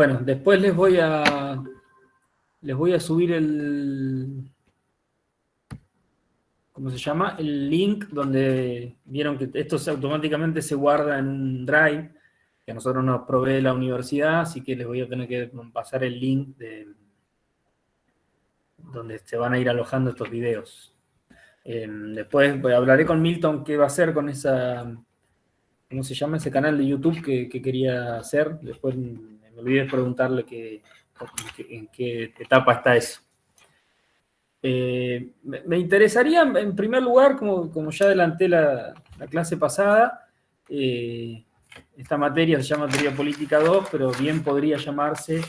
Bueno, después les voy a subir ¿cómo se llama? El link donde vieron que esto automáticamente se guarda en un Drive que a nosotros nos provee la universidad, así que les voy a tener que pasar el link donde se van a ir alojando estos videos. Después hablaré con Milton qué va a hacer con esa, ¿cómo se llama? Ese canal de YouTube que quería hacer. Después me olvidé de preguntarle en qué etapa está eso. Me interesaría, en primer lugar, como ya adelanté la clase pasada, esta materia se llama Teoría Política 2, pero bien podría llamarse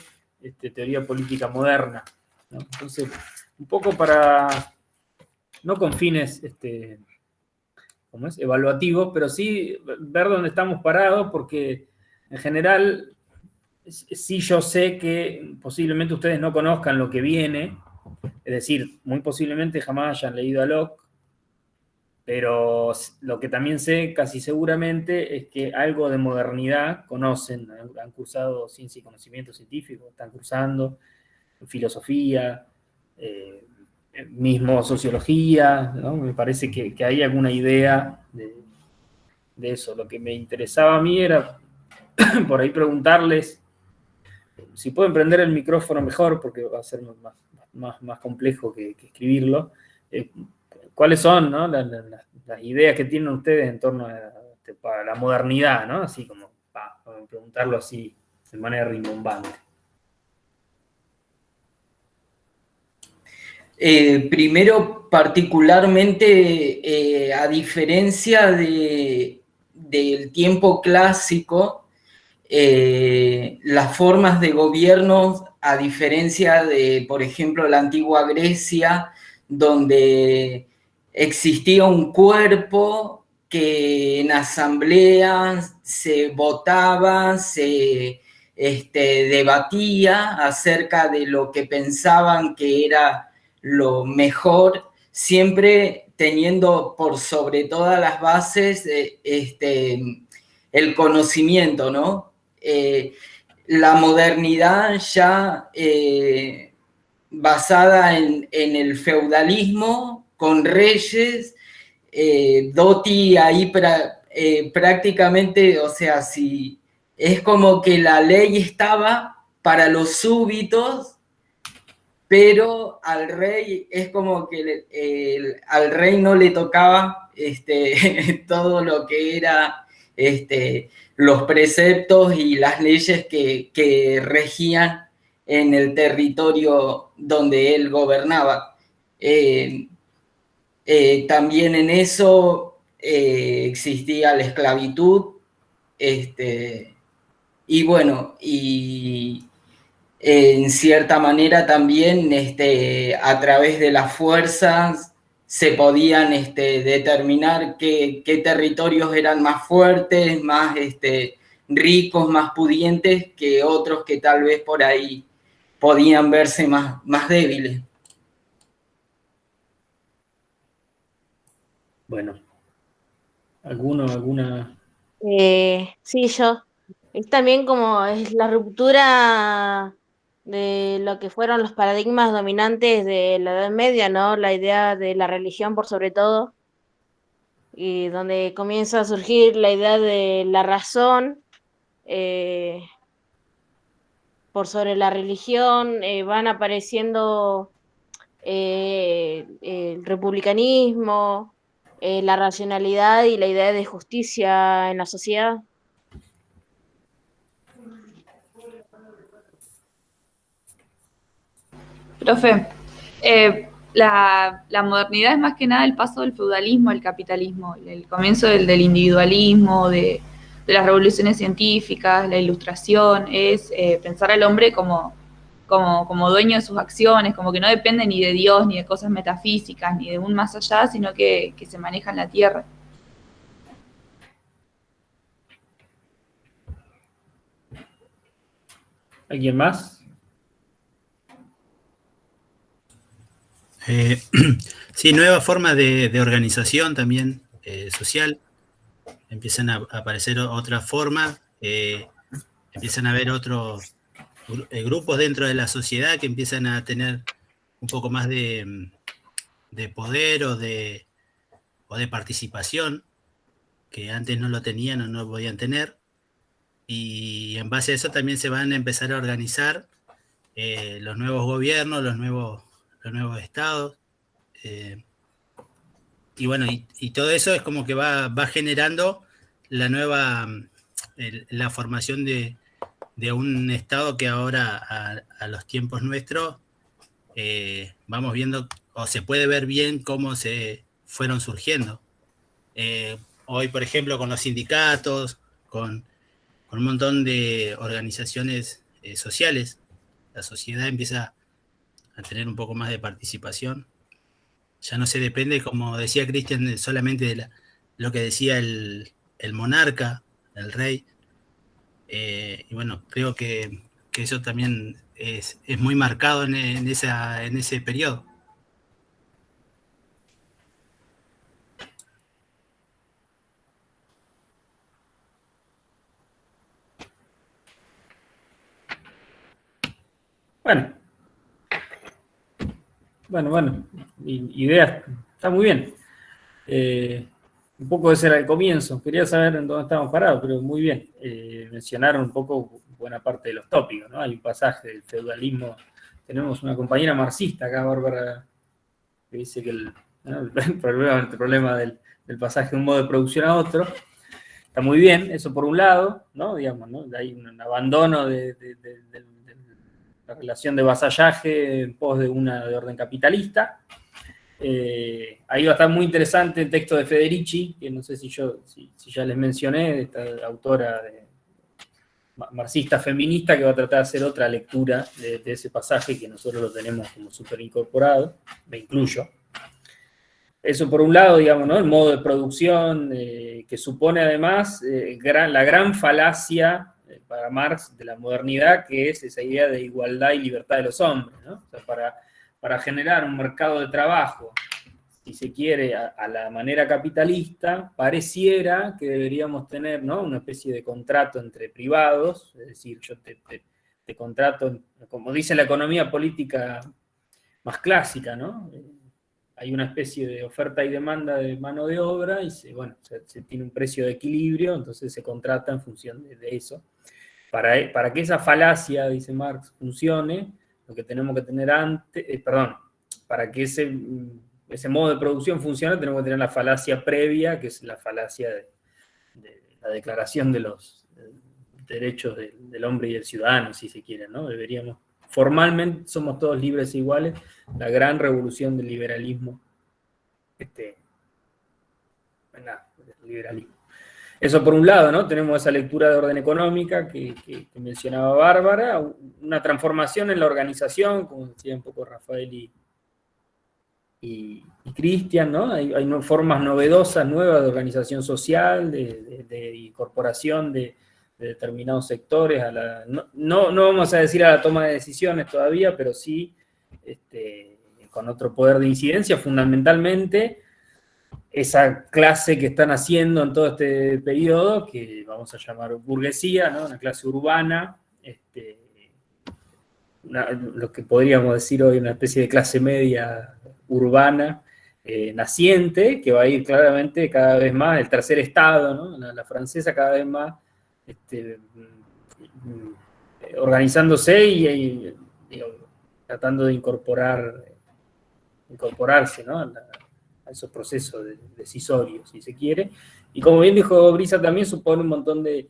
Teoría Política Moderna, ¿no? Entonces, un poco para, no con fines ¿cómo es? Evaluativos, pero sí ver dónde estamos parados, porque en general sí yo sé que posiblemente ustedes no conozcan lo que viene, es decir, muy posiblemente jamás hayan leído a Locke, pero lo que también sé casi seguramente es que algo de modernidad conocen, han cursado ciencia y conocimiento científico, están cursando filosofía, mismo sociología, ¿no? Me parece que hay alguna idea de eso. Lo que me interesaba a mí era por ahí preguntarles si pueden prender el micrófono mejor, porque va a ser más complejo que escribirlo. ¿Cuáles son, ¿no? las ideas que tienen ustedes en torno a la modernidad, ¿no? Así como, para preguntarlo así de manera rimbombante. Primero, particularmente, a diferencia del tiempo clásico, las formas de gobierno, a diferencia de, por ejemplo, la antigua Grecia, donde existía un cuerpo que en asamblea se votaba, se debatía acerca de lo que pensaban que era lo mejor, siempre teniendo por sobre todas las bases el conocimiento, ¿no? La modernidad ya basada en el feudalismo, con reyes, Doti ahí prácticamente, o sea, si es como que la ley estaba para los súbditos, pero al rey es como que al rey no le tocaba todo lo que era los preceptos y las leyes que regían en el territorio donde él gobernaba. También en eso existía la esclavitud, y bueno, y en cierta manera también a través de las fuerzas se podían determinar qué territorios eran más fuertes, más ricos, más pudientes que otros que tal vez por ahí podían verse más débiles. Bueno, ¿alguna? Sí, yo. Es también como es la ruptura de lo que fueron los paradigmas dominantes de la Edad Media, ¿no? La idea de la religión por sobre todo, y donde comienza a surgir la idea de la razón eh, por sobre la religión, van apareciendo el republicanismo, la racionalidad y la idea de justicia en la sociedad. Profe, la modernidad es más que nada el paso del feudalismo al capitalismo, el comienzo del individualismo, de las revoluciones científicas, la ilustración, es pensar al hombre como dueño de sus acciones, como que no depende ni de Dios, ni de cosas metafísicas, ni de un más allá, sino que se maneja en la tierra. ¿Alguien más? Sí, nuevas formas de organización también social. Empiezan a aparecer otras formas, empiezan a haber otros grupos dentro de la sociedad que empiezan a tener un poco más de poder o de participación, que antes no lo tenían o no podían tener, y en base a eso también se van a empezar a organizar los nuevos gobiernos, los nuevos estados, y bueno, y todo eso es como que va generando la formación de un estado que ahora a los tiempos nuestros vamos viendo, o se puede ver bien cómo se fueron surgiendo. Hoy, por ejemplo, con los sindicatos, con un montón de organizaciones sociales, la sociedad empieza a tener un poco más de participación. Ya no se depende, como decía Cristian, solamente de lo que decía el monarca, el rey. Y bueno, creo que eso también es muy marcado en ese periodo. Bueno, ideas, está muy bien. Un poco ese era el comienzo. Quería saber en dónde estábamos parados, pero muy bien. Mencionaron un poco buena parte de los tópicos, ¿no? Hay un pasaje del feudalismo. Tenemos una compañera marxista acá, Bárbara, que dice que el problema del pasaje de un modo de producción a otro. Está muy bien, eso por un lado, ¿no? Digamos, ¿no? Hay un abandono de la relación de vasallaje en pos de una de orden capitalista. Ahí va a estar muy interesante el texto de Federici, que no sé si ya les mencioné, esta autora marxista feminista, que va a tratar de hacer otra lectura de ese pasaje que nosotros lo tenemos como súper incorporado, me incluyo. Eso por un lado, digamos, ¿no? El modo de producción que supone además la gran falacia para Marx de la modernidad, que es esa idea de igualdad y libertad de los hombres, ¿no? O sea, para generar un mercado de trabajo, si se quiere, a la manera capitalista, pareciera que deberíamos tener, ¿no? Una especie de contrato entre privados, es decir, yo te contrato, como dice la economía política más clásica, ¿no? Hay una especie de oferta y demanda de mano de obra y se tiene un precio de equilibrio, entonces se contrata en función de eso. Para que esa falacia, dice Marx, funcione, lo que tenemos que tener para que ese modo de producción funcione, tenemos que tener la falacia previa, que es la falacia de la declaración de los derechos del hombre y del ciudadano, si se quiere, ¿no? Formalmente somos todos libres e iguales, la gran revolución del liberalismo, del liberalismo. Eso por un lado, ¿no? Tenemos esa lectura de orden económica que mencionaba Bárbara, una transformación en la organización, como decía un poco Rafael y Cristian, ¿no? Hay formas novedosas, nuevas de organización social, de incorporación de determinados sectores, no vamos a decir a la toma de decisiones todavía, pero sí con otro poder de incidencia, fundamentalmente esa clase que están haciendo en todo este periodo, que vamos a llamar burguesía, ¿no? Una clase urbana, lo que podríamos decir hoy una especie de clase media urbana, naciente, que va a ir claramente cada vez más, el tercer estado, ¿no? La francesa cada vez más organizándose y tratando de incorporarse, ¿no? a esos procesos decisorios, si se quiere. Y como bien dijo Brisa, también supone un montón de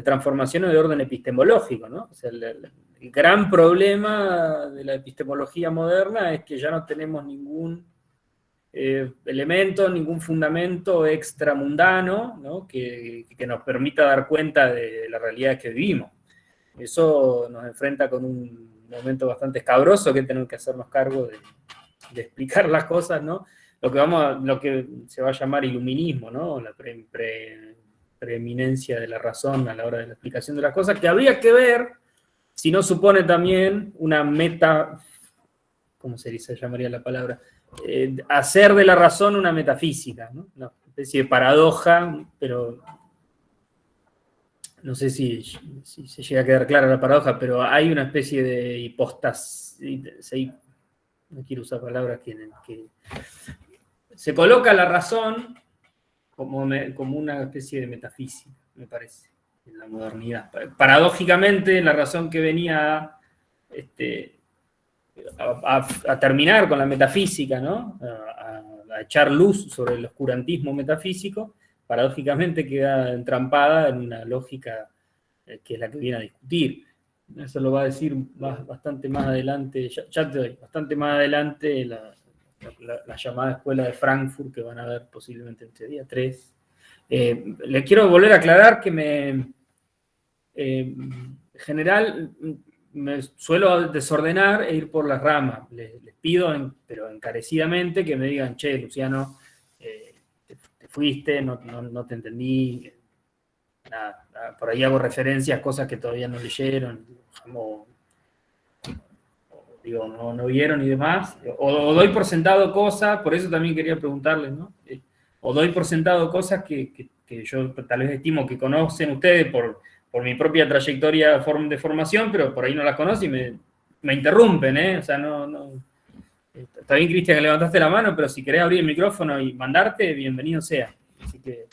transformaciones de orden epistemológico, ¿no? O sea, el gran problema de la epistemología moderna es que ya no tenemos ningún elemento, ningún fundamento extramundano, ¿no? que nos permita dar cuenta de la realidad que vivimos. Eso nos enfrenta con un momento bastante escabroso, que tenemos que hacernos cargo de explicar las cosas, ¿no? Lo que se va a llamar iluminismo, ¿no? La preeminencia de la razón a la hora de la explicación de las cosas, que habría que ver si no supone también una ¿cómo se llamaría la palabra? Hacer de la razón una metafísica, ¿no? Una especie de paradoja, pero no sé si se llega a quedar clara la paradoja, pero hay una especie de hipóstasis, no quiero usar palabras que se coloca la razón como una especie de metafísica, me parece, en la modernidad. Paradójicamente, la razón que venía a terminar con la metafísica, ¿no? A echar luz sobre el oscurantismo metafísico, paradójicamente queda entrampada en una lógica que es la que viene a discutir. Eso lo va a decir bastante más adelante, ya te doy, bastante más adelante la llamada Escuela de Frankfurt, que van a ver posiblemente entre día 3. Le quiero volver a aclarar que en general me suelo desordenar e ir por las ramas. Les pido, pero encarecidamente, que me digan, che, Luciano, te fuiste, no te entendí. Nada, por ahí hago referencias, cosas que todavía no leyeron, no vieron y demás. O doy por sentado cosas, por eso también quería preguntarles, ¿no? O doy por sentado cosas que yo tal vez estimo que conocen ustedes por mi propia trayectoria de formación, pero por ahí no las conocen y me interrumpen, ¿eh? O sea, está bien, Cristian, que levantaste la mano, pero si querés abrir el micrófono y mandarte, bienvenido sea. Así que,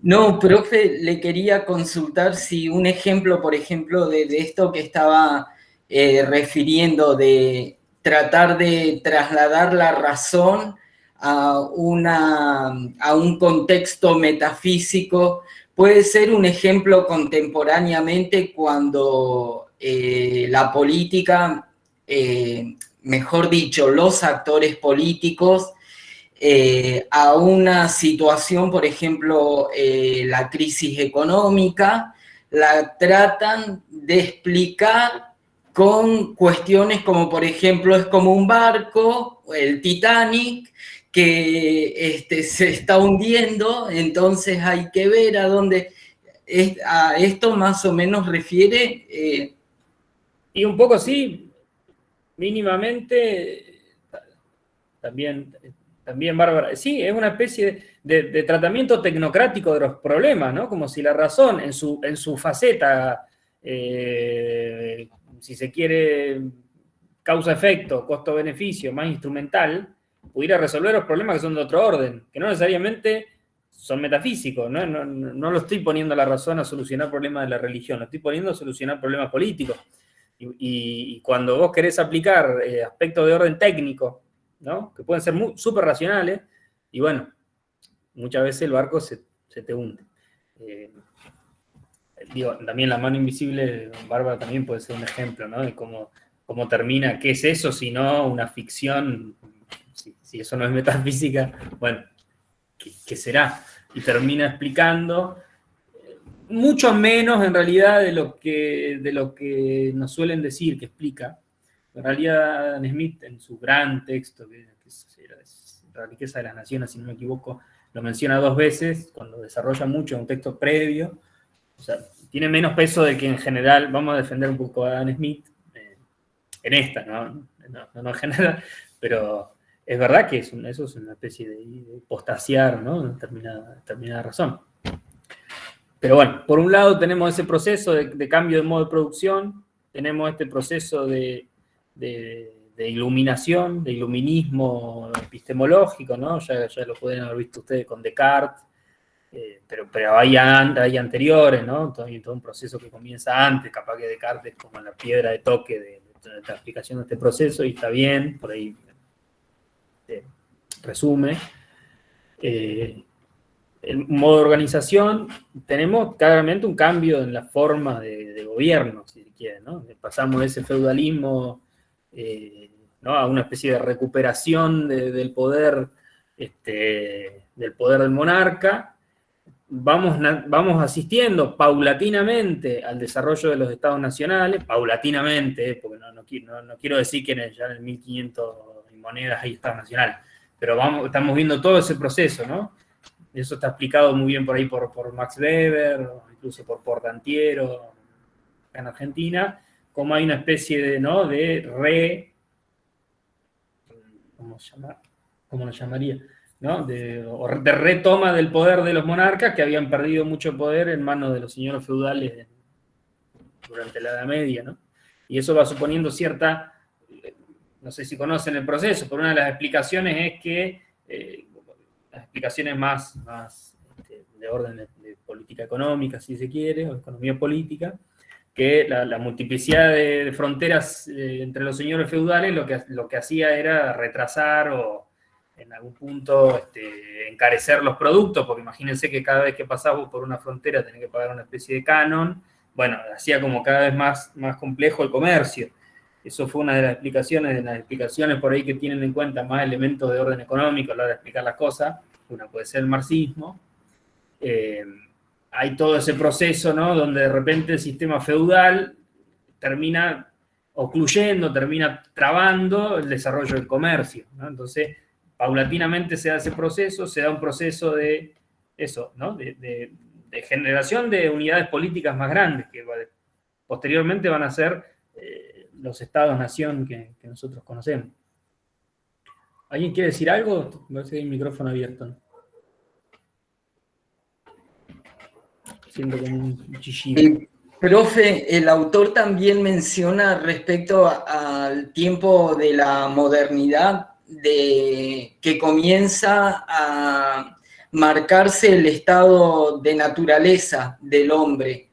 no, profe, le quería consultar si un ejemplo, por ejemplo, de esto que estaba refiriendo, de tratar de trasladar la razón a un contexto metafísico, puede ser un ejemplo contemporáneamente cuando la política, mejor dicho, los actores políticos, a una situación, por ejemplo, la crisis económica, la tratan de explicar con cuestiones como, por ejemplo, es como un barco, el Titanic, que se está hundiendo, entonces hay que ver a dónde a esto más o menos refiere. Y un poco sí, mínimamente, también, Bárbara. Sí, es una especie de tratamiento tecnocrático de los problemas, ¿no? Como si la razón en su faceta, si se quiere, causa-efecto, costo-beneficio, más instrumental, pudiera resolver los problemas que son de otro orden, que no necesariamente son metafísicos, ¿no? No lo estoy poniendo a la razón a solucionar problemas de la religión, lo estoy poniendo a solucionar problemas políticos. Y cuando vos querés aplicar aspectos de orden técnico, ¿no? Que pueden ser súper racionales, y bueno, muchas veces el barco se te hunde. También La mano invisible, Bárbara, también puede ser un ejemplo, ¿no? De cómo termina, qué es eso, si no una ficción, si eso no es metafísica, bueno, ¿qué será? Y termina explicando mucho menos en realidad de lo que nos suelen decir que explica. En realidad, Adam Smith, en su gran texto, que es La riqueza de las naciones, si no me equivoco, lo menciona 2 veces, cuando desarrolla mucho un texto previo. O sea, tiene menos peso de que en general, vamos a defender un poco a Adam Smith, en esta, no en general, pero es verdad que eso es una especie de hipostasear, ¿no? Una determinada razón. Pero bueno, por un lado tenemos ese proceso de cambio de modo de producción, tenemos este proceso de iluminación, de iluminismo epistemológico, ¿no? Ya lo pueden haber visto ustedes con Descartes, pero hay anteriores, ¿no? Todo un proceso que comienza antes, capaz que Descartes es como la piedra de toque de la explicación de este proceso, y está bien, por ahí resume. El modo de organización, tenemos claramente un cambio en la forma de gobierno, si se quiere, ¿no? Pasamos de ese feudalismo, ¿no? A una especie de recuperación del poder del monarca. Vamos asistiendo paulatinamente al desarrollo de los estados nacionales, paulatinamente, porque no quiero decir que ya en el 1500 y monedas hay estados nacionales, pero estamos viendo todo ese proceso, ¿no? Eso está explicado muy bien por ahí por Max Weber, o incluso por Portantiero, en Argentina, como hay una especie de ¿cómo lo llamaría? ¿No? De retoma del poder de los monarcas, que habían perdido mucho poder en manos de los señores feudales durante la Edad Media, ¿no? Y eso va suponiendo cierta, no sé si conocen el proceso, pero una de las explicaciones es que, las explicaciones más de orden de política económica, si se quiere, o economía política, que la multiplicidad de fronteras entre los señores feudales lo que hacía era retrasar o en algún punto encarecer los productos, porque imagínense que cada vez que pasabas por una frontera tenés que pagar una especie de canon. Bueno, hacía como cada vez más complejo el comercio. Eso fue una de las explicaciones por ahí que tienen en cuenta más elementos de orden económico a la hora de explicar las cosas. Una puede ser el marxismo. Hay todo ese proceso, ¿no? Donde de repente el sistema feudal termina ocluyendo, termina trabando el desarrollo del comercio, ¿no? Entonces, paulatinamente se da ese proceso, se da un proceso de eso, ¿no? De generación de unidades políticas más grandes, que posteriormente van a ser los estados-nación que nosotros conocemos. ¿Alguien quiere decir algo? Me parece que hay un micrófono abierto, ¿no? Siento como un chillido. Profe, el autor también menciona respecto al tiempo de la modernidad, que comienza a marcarse el estado de naturaleza del hombre.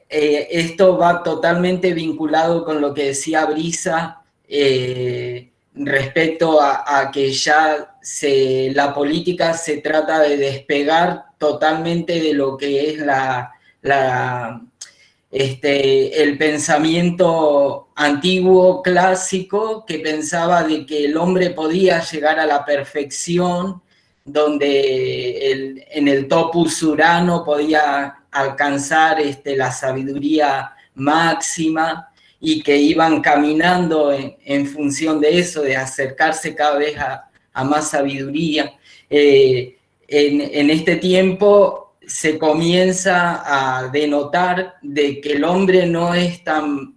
Esto va totalmente vinculado con lo que decía Brisa respecto a que ya la política se trata de despegar totalmente de lo que es el pensamiento antiguo, clásico, que pensaba de que el hombre podía llegar a la perfección, donde en el topus urano podía alcanzar la sabiduría máxima, y que iban caminando en función de eso, de acercarse cada vez a más sabiduría. En este tiempo se comienza a denotar de que el hombre no es tan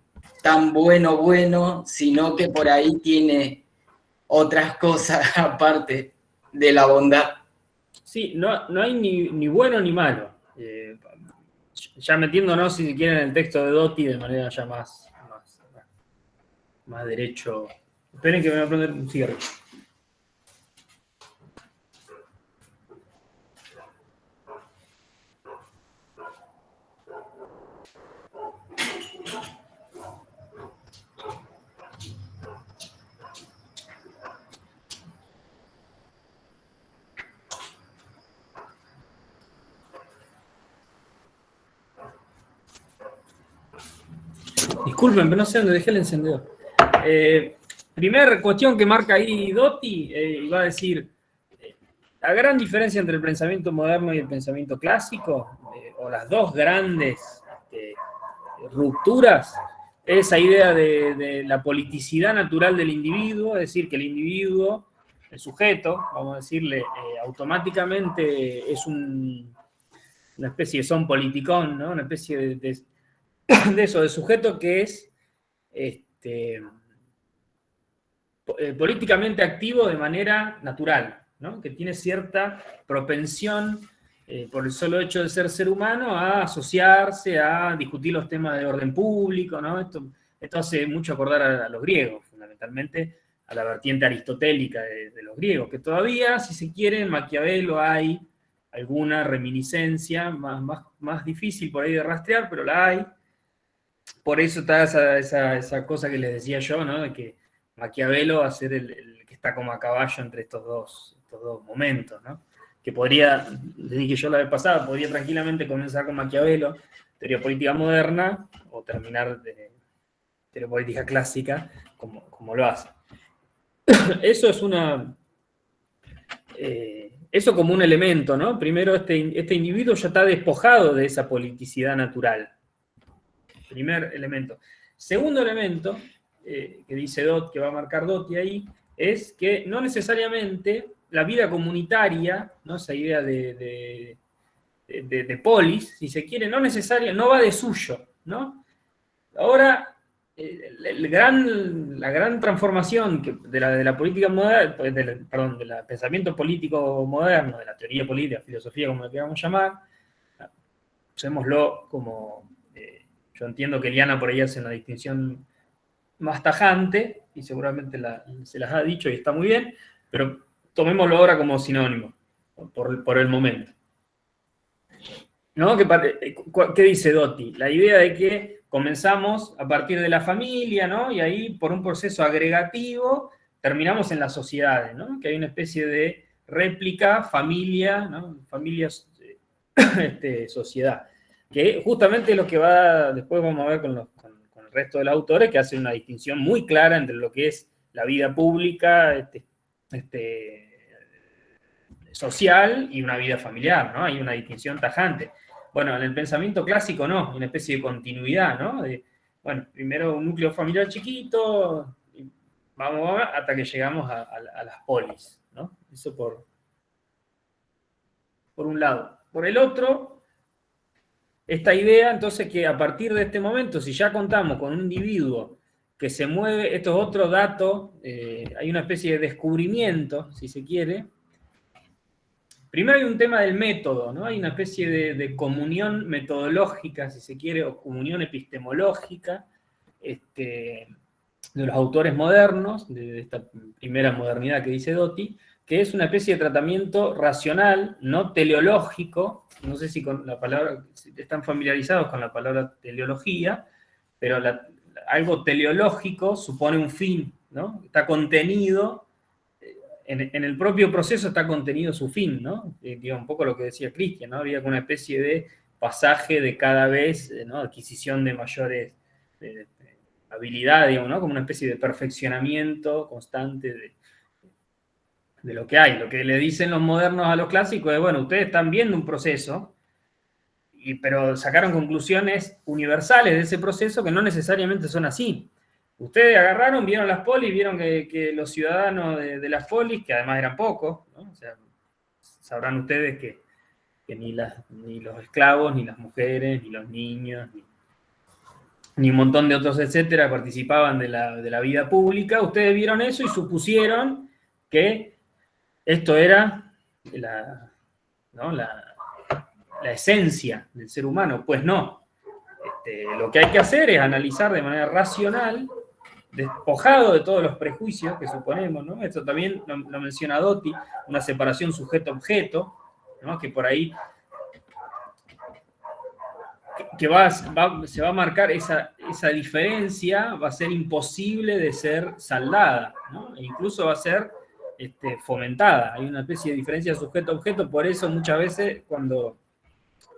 bueno, sino que por ahí tiene otras cosas aparte de la bondad. Sí, no hay ni bueno ni malo. Ya metiéndonos, si quieren, en el texto de Dotti de manera ya más derecho. Esperen que me voy a prender un cigarro. Disculpen, pero no sé dónde dejé el encendedor. Primera cuestión que marca ahí Dotti, va a decir, la gran diferencia entre el pensamiento moderno y el pensamiento clásico, o las dos grandes rupturas, es esa idea de la politicidad natural del individuo, es decir, que el individuo, el sujeto, vamos a decirle, automáticamente es una especie de son politicón, ¿no? Una especie de eso, de sujeto que es políticamente activo de manera natural, ¿no? Que tiene cierta propensión, por el solo hecho de ser humano, a asociarse, a discutir los temas de orden público, ¿no? Esto hace mucho acordar a los griegos, fundamentalmente a la vertiente aristotélica de los griegos, que todavía, si se quiere, en Maquiavelo hay alguna reminiscencia más difícil por ahí de rastrear, pero la hay. Por eso está esa cosa que les decía yo, ¿no? De que Maquiavelo va a ser el que está como a caballo entre estos dos momentos, ¿no? Que podría, les dije yo la vez pasada, podría tranquilamente comenzar con Maquiavelo, teoría política moderna, o terminar de teoría política clásica, como lo hace. Eso es eso como un elemento, ¿no? Primero, este individuo ya está despojado de esa politicidad natural. Primer elemento. Segundo elemento, que dice Dotti, que va a marcar Dotti ahí, es que no necesariamente la vida comunitaria, ¿no? Esa idea de polis, si se quiere, no va de suyo, ¿no? Ahora, la gran transformación de la política moderna, del pensamiento político moderno, de la teoría política, filosofía, como lo queramos llamar, usémoslo como Yo entiendo que Eliana por ahí hace una distinción más tajante, y seguramente se las ha dicho y está muy bien, pero tomémoslo ahora como sinónimo, por el momento. ¿No? ¿Qué dice Doty? La idea de que comenzamos a partir de la familia, ¿no? Y ahí, por un proceso agregativo, terminamos en las sociedades, ¿no? Que hay una especie de réplica, familia, ¿no? Familias, sociedad. Que justamente es lo que después vamos a ver con el resto de los autores, que hacen una distinción muy clara entre lo que es la vida pública, social y una vida familiar, ¿no? Hay una distinción tajante. Bueno, en el pensamiento clásico no, una especie de continuidad, ¿no? Bueno, primero un núcleo familiar chiquito, y vamos hasta que llegamos a las polis, ¿no? Eso por un lado. Por el otro, esta idea, entonces, que a partir de este momento, si ya contamos con un individuo que se mueve, estos otros datos, hay una especie de descubrimiento, si se quiere. Primero hay un tema del método, ¿no? Hay una especie de comunión metodológica, si se quiere, o comunión epistemológica, de los autores modernos, de esta primera modernidad que dice Doty, que es una especie de tratamiento racional, no teleológico. No sé si están familiarizados con la palabra teleología, pero algo teleológico supone un fin, ¿no? Está contenido. En el propio proceso está contenido su fin, ¿no? Un poco lo que decía Cristian, ¿no? Había una especie de pasaje de cada vez, ¿no? Adquisición de mayores habilidades, digamos, ¿no? Como una especie de perfeccionamiento constante de lo que hay. Lo que le dicen los modernos a los clásicos es, bueno, ustedes están viendo un proceso, pero sacaron conclusiones universales de ese proceso que no necesariamente son así. Ustedes agarraron, vieron las polis, vieron que los ciudadanos de las polis, que además eran pocos, ¿no? O sea, sabrán ustedes que ni los esclavos, ni las mujeres, ni los niños, ni un montón de otros, etcétera, participaban de la vida pública. Ustedes vieron eso y supusieron que esto era la esencia del ser humano. Pues no. Lo que hay que hacer es analizar de manera racional, despojado de todos los prejuicios que suponemos, ¿no? Esto también lo menciona Doty, una separación sujeto-objeto, ¿no? Que por ahí se va a marcar esa diferencia, va a ser imposible de ser saldada, ¿no? E incluso va a ser fomentada. Hay una especie de diferencia sujeto-objeto, por eso muchas veces cuando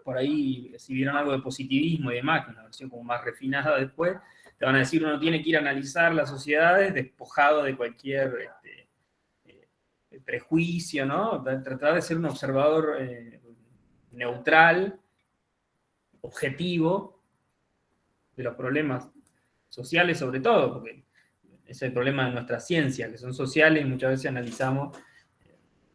por ahí, si vieron algo de positivismo y demás, que es una versión como más refinada después, te van a decir uno tiene que ir a analizar las sociedades despojado de cualquier prejuicio, ¿no? Tratar de ser un observador neutral, objetivo, de los problemas sociales sobre todo, porque es el problema de nuestra ciencia, que son sociales y muchas veces analizamos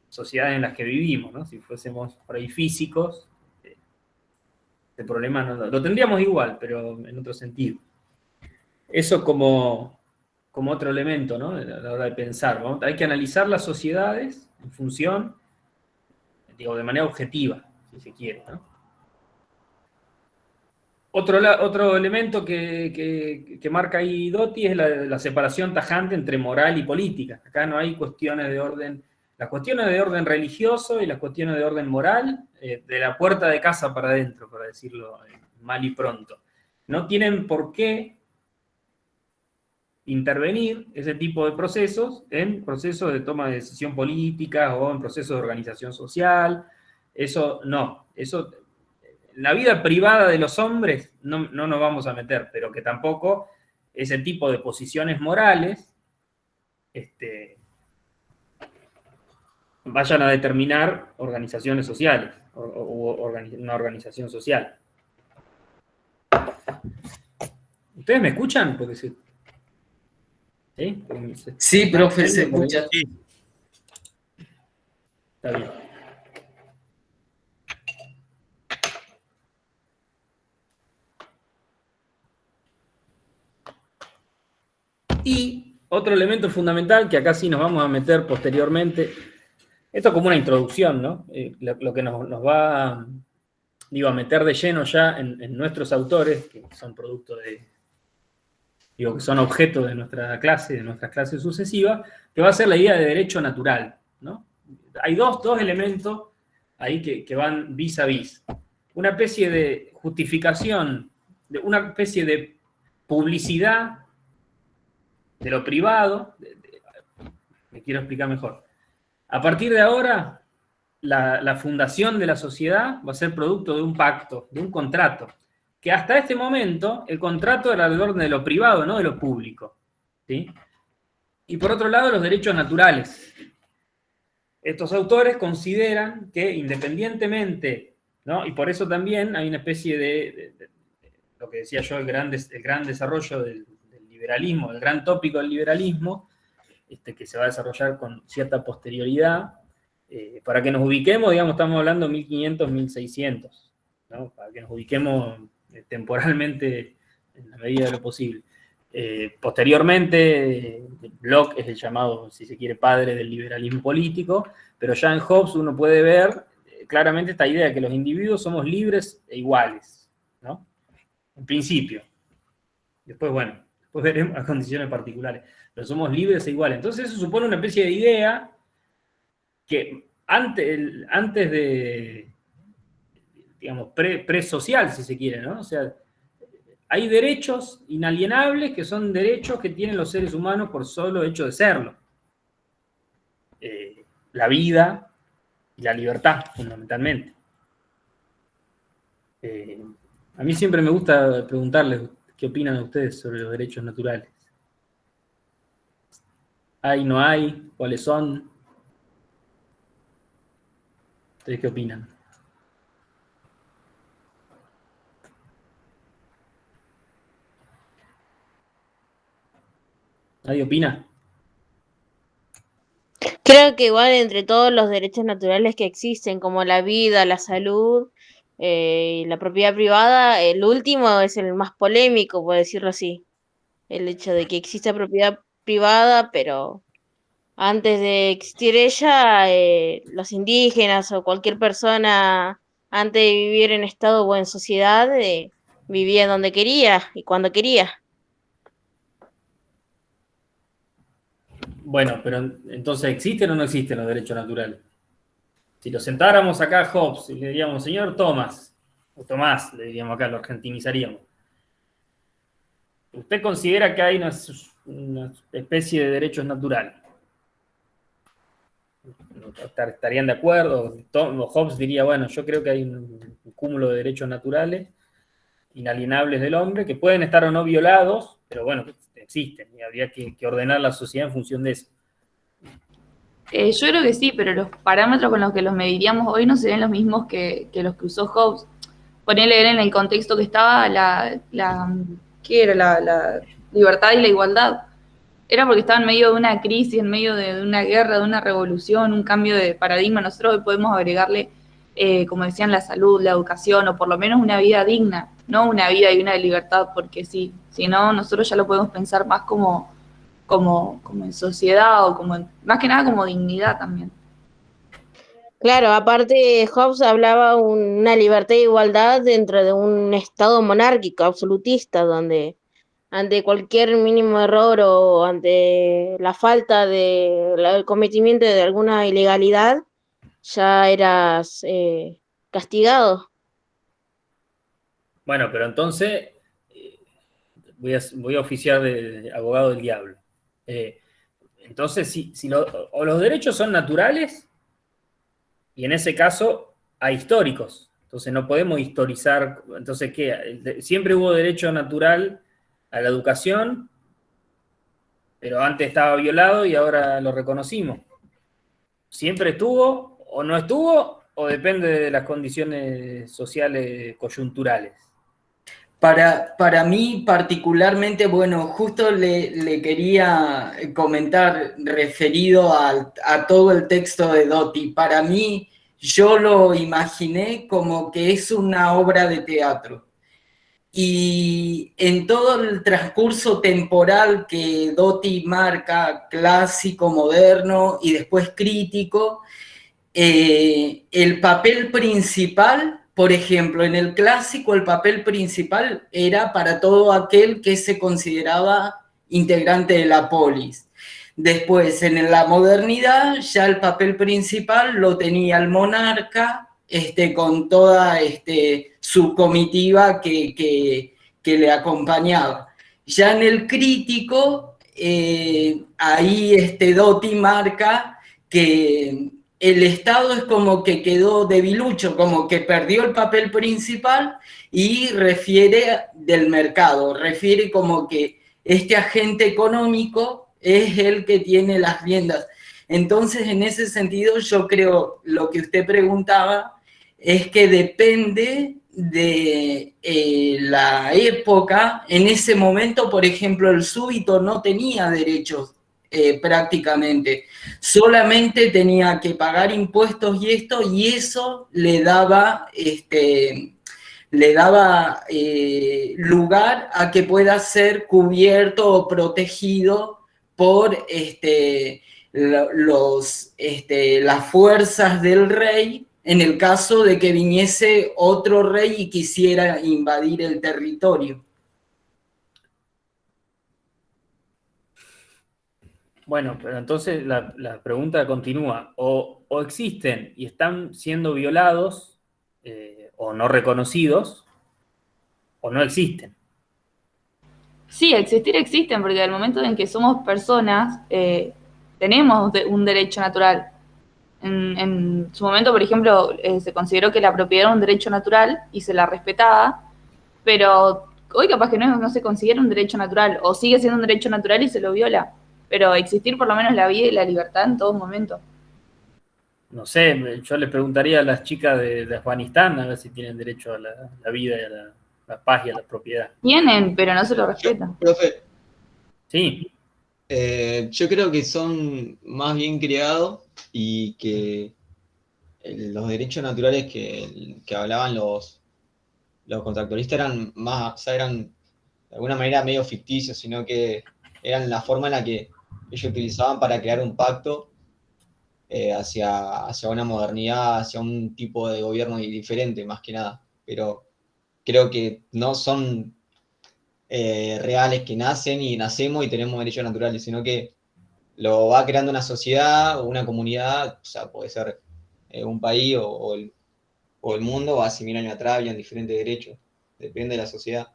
sociedades en las que vivimos, ¿no? Si fuésemos por ahí físicos, este problema lo tendríamos igual, pero en otro sentido. Eso como otro elemento, ¿no? A la hora de pensar, ¿no? Hay que analizar las sociedades en función, de manera objetiva, si se quiere, ¿no? Otro elemento que marca ahí Doty es la separación tajante entre moral y política. Acá no hay cuestiones de orden, las cuestiones de orden religioso y las cuestiones de orden moral, de la puerta de casa para adentro, para decirlo mal y pronto. No tienen por qué intervenir ese tipo de procesos en procesos de toma de decisión política o en procesos de organización social. Eso no. Eso, en la vida privada de los hombres no nos vamos a meter, pero que tampoco ese tipo de posiciones morales vayan a determinar organizaciones sociales o una organización social. ¿Ustedes me escuchan? Porque ¿sí? Sí, profe, se escucha. Sí. Está bien. Y otro elemento fundamental, que acá sí nos vamos a meter posteriormente, esto como una introducción, ¿no? Lo que nos va a meter de lleno ya en nuestros autores, que son producto que son objeto de nuestra clase, de nuestras clases sucesivas, que va a ser la idea de derecho natural, ¿no? Hay dos elementos ahí que van vis a vis. Una especie de justificación, una especie de publicidad de lo privado. Me quiero explicar mejor. A partir de ahora, la fundación de la sociedad va a ser producto de un pacto, de un contrato, que hasta este momento el contrato era del orden de lo privado, no de lo público, ¿sí? Y por otro lado, los derechos naturales. Estos autores consideran que independientemente, ¿no? Y por eso también hay una especie de lo que decía yo, el gran desarrollo del liberalismo, el gran tópico del liberalismo, que se va a desarrollar con cierta posterioridad. Para que nos ubiquemos, digamos, estamos hablando 1500, 1600, ¿no? Para que nos ubiquemos temporalmente en la medida de lo posible. Posteriormente, Locke es el llamado, si se quiere, padre del liberalismo político, pero ya en Hobbes uno puede ver claramente esta idea de que los individuos somos libres e iguales, ¿no? En principio. Después, bueno, después veremos las condiciones particulares, pero somos libres e iguales. Entonces eso supone una especie de idea que antes de, digamos, pre-social, si se quiere, ¿no? O sea, hay derechos inalienables que son derechos que tienen los seres humanos por solo hecho de serlo. La vida y la libertad, fundamentalmente. A mí siempre me gusta preguntarles qué opinan ustedes sobre los derechos naturales. ¿Hay, no hay? ¿Cuáles son? ¿Ustedes qué opinan? ¿Nadie opina? Creo que igual entre todos los derechos naturales que existen, como la vida, la salud, la propiedad privada, el último es el más polémico, por decirlo así. El hecho de que exista propiedad privada, pero antes de existir ella, los indígenas o cualquier persona, antes de vivir en estado o en sociedad, vivía donde quería y cuando quería. Bueno, pero entonces, ¿existen o no existen los derechos naturales? Si lo sentáramos acá a Hobbes y le diríamos, señor Tomás, o Tomás, le diríamos acá, lo argentinizaríamos. ¿Usted considera que hay una especie de derechos naturales? ¿Estarían de acuerdo? Hobbes diría, bueno, yo creo que hay un cúmulo de derechos naturales inalienables del hombre que pueden estar o no violados, pero bueno, existen y habría que ordenar la sociedad en función de eso. Yo creo que sí, pero los parámetros con los que los mediríamos hoy no serían los mismos que los que usó Hobbes. Ponele él en el contexto que estaba ¿qué era? La libertad y la igualdad. Era porque estaba en medio de una crisis, en medio de una guerra, de una revolución, un cambio de paradigma. Nosotros hoy podemos agregarle, como decían, la salud, la educación, o por lo menos una vida digna, no una vida y una libertad, porque sí, si no, nosotros ya lo podemos pensar más como en sociedad, o más que nada como dignidad también. Claro, aparte Hobbes hablaba una libertad e igualdad dentro de un estado monárquico, absolutista, donde ante cualquier mínimo error o ante la falta el cometimiento de alguna ilegalidad, ya eras castigado. Bueno, pero entonces voy a oficiar de abogado del diablo. Entonces, o los derechos son naturales, y en ese caso ahistóricos. Entonces no podemos historizar. Entonces, ¿qué? Siempre hubo derecho natural a la educación, pero antes estaba violado y ahora lo reconocimos. ¿Siempre estuvo o no estuvo? ¿O depende de las condiciones sociales coyunturales? Para mí particularmente, bueno, justo le quería comentar referido a todo el texto de Doty. Para mí, yo lo imaginé como que es una obra de teatro. Y en todo el transcurso temporal que Doty marca, clásico, moderno y después crítico, el papel principal por ejemplo, en el clásico el papel principal era para todo aquel que se consideraba integrante de la polis. Después, en la modernidad, ya el papel principal lo tenía el monarca, con toda su comitiva que le acompañaba. Ya en el crítico, ahí Dotti marca que el Estado es como que quedó debilucho, como que perdió el papel principal y refiere del mercado, refiere como que este agente económico es el que tiene las riendas. Entonces, en ese sentido, yo creo lo que usted preguntaba es que depende de la época. En ese momento, por ejemplo, el súbdito no tenía derechos prácticamente, solamente tenía que pagar impuestos y eso le daba, lugar a que pueda ser cubierto o protegido por las fuerzas del rey, en el caso de que viniese otro rey y quisiera invadir el territorio. Bueno, pero entonces la pregunta continúa. O existen y están siendo violados o no reconocidos, o no existen. Sí, existir existen, porque al momento en que somos personas, tenemos un derecho natural. En su momento, por ejemplo, se consideró que la propiedad era un derecho natural y se la respetaba, pero hoy capaz que no se considera un derecho natural, o sigue siendo un derecho natural y se lo viola. Pero existir por lo menos la vida y la libertad en todo momento. No sé, yo le preguntaría a las chicas de Afganistán a ver si tienen derecho a la vida y a la paz y a la propiedad. Tienen, pero no se lo respetan. Profe, Sí, yo creo que son más bien creados y que los derechos naturales que hablaban los contractualistas eran más, o sea, eran de alguna manera medio ficticios, sino que eran la forma en la que ellos utilizaban para crear un pacto hacia una modernidad, hacia un tipo de gobierno diferente, más que nada. Pero creo que no son reales que nacen y nacemos y tenemos derechos naturales, sino que lo va creando una sociedad o una comunidad, o sea, puede ser un país o el mundo, o hace 1000 años atrás habían diferentes derechos, depende de la sociedad.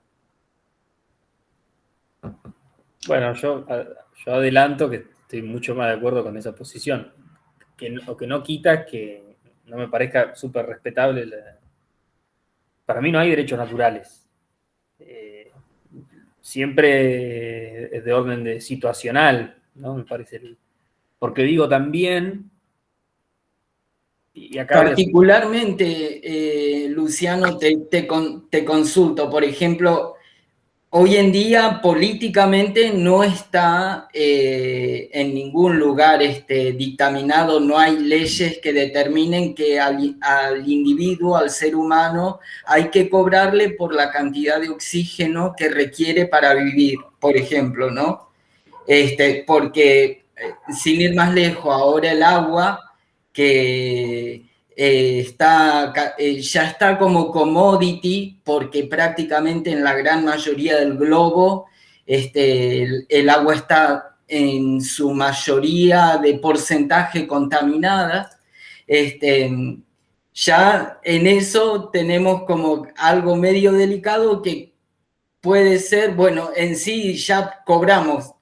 bueno, yo adelanto que estoy mucho más de acuerdo con esa posición. Lo que no quita que no me parezca súper respetable. Para mí no hay derechos naturales. Siempre es de orden situacional, ¿no? Me parece. Porque digo también, y acá Particularmente, Luciano, te consulto, por ejemplo, hoy en día políticamente no está en ningún lugar dictaminado, no hay leyes que determinen que al individuo, al ser humano, hay que cobrarle por la cantidad de oxígeno que requiere para vivir, por ejemplo, ¿no? Porque, sin ir más lejos, ahora el agua que ya está como commodity, porque prácticamente en la gran mayoría del globo el agua está en su mayoría de porcentaje contaminada. Ya en eso tenemos como algo medio delicado que puede ser, bueno, en sí ya cobramos,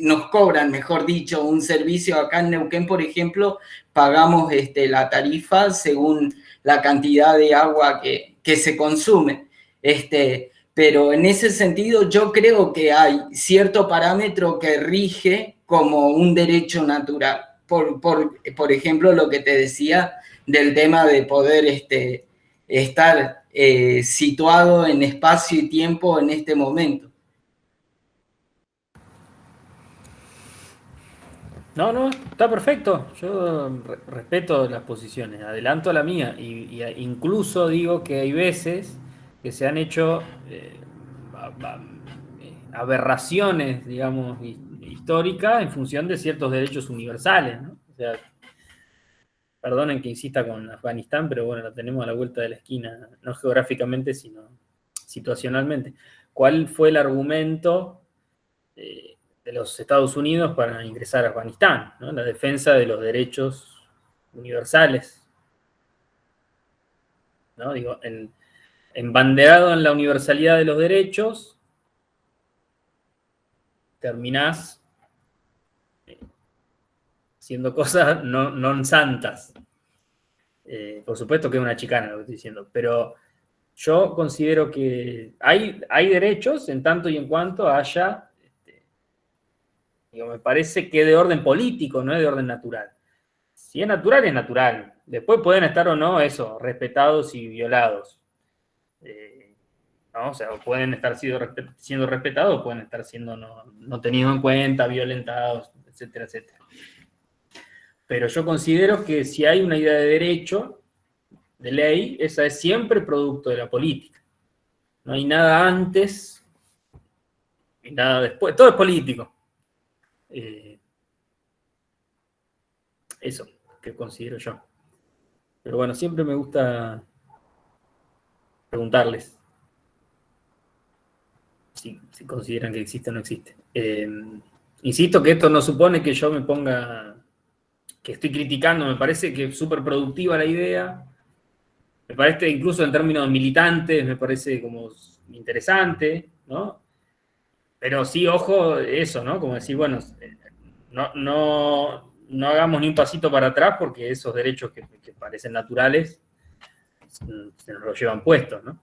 nos cobran, mejor dicho, un servicio acá en Neuquén, por ejemplo, pagamos la tarifa según la cantidad de agua que se consume. Pero en ese sentido yo creo que hay cierto parámetro que rige como un derecho natural. Por ejemplo, lo que te decía del tema de poder estar situado en espacio y tiempo en este momento. No, está perfecto. Yo respeto las posiciones, adelanto la mía. Y incluso digo que hay veces que se han hecho aberraciones, digamos, históricas en función de ciertos derechos universales, ¿no? O sea, perdonen que insista con Afganistán, pero bueno, la tenemos a la vuelta de la esquina, no geográficamente, sino situacionalmente. ¿Cuál fue el argumento de los Estados Unidos para ingresar a Afganistán? ¿No? La defensa de los derechos universales. ¿No? Digo, embanderado en la universalidad de los derechos, terminás haciendo cosas no santas. Por supuesto que es una chicana lo que estoy diciendo, pero yo considero que hay derechos en tanto y en cuanto haya, digo, me parece que de orden político, no es de orden natural. Si es natural, es natural. Después pueden estar o no, eso, respetados y violados. ¿No? O sea, pueden estar siendo respetados o pueden estar siendo no tenidos en cuenta, violentados, etcétera, etcétera. Pero yo considero que si hay una idea de derecho, de ley, esa es siempre producto de la política. No hay nada antes y nada después. Todo es político. Eso que considero yo. Pero bueno, siempre me gusta preguntarles si consideran que existe o no existe. Insisto que esto no supone que yo me ponga, que estoy criticando, me parece que es súper productiva la idea. Me parece, incluso en términos militantes, me parece como interesante, ¿no? Pero sí, ojo, eso, ¿no? Como decir, bueno, no hagamos ni un pasito para atrás porque esos derechos que parecen naturales se nos los llevan puestos, ¿no?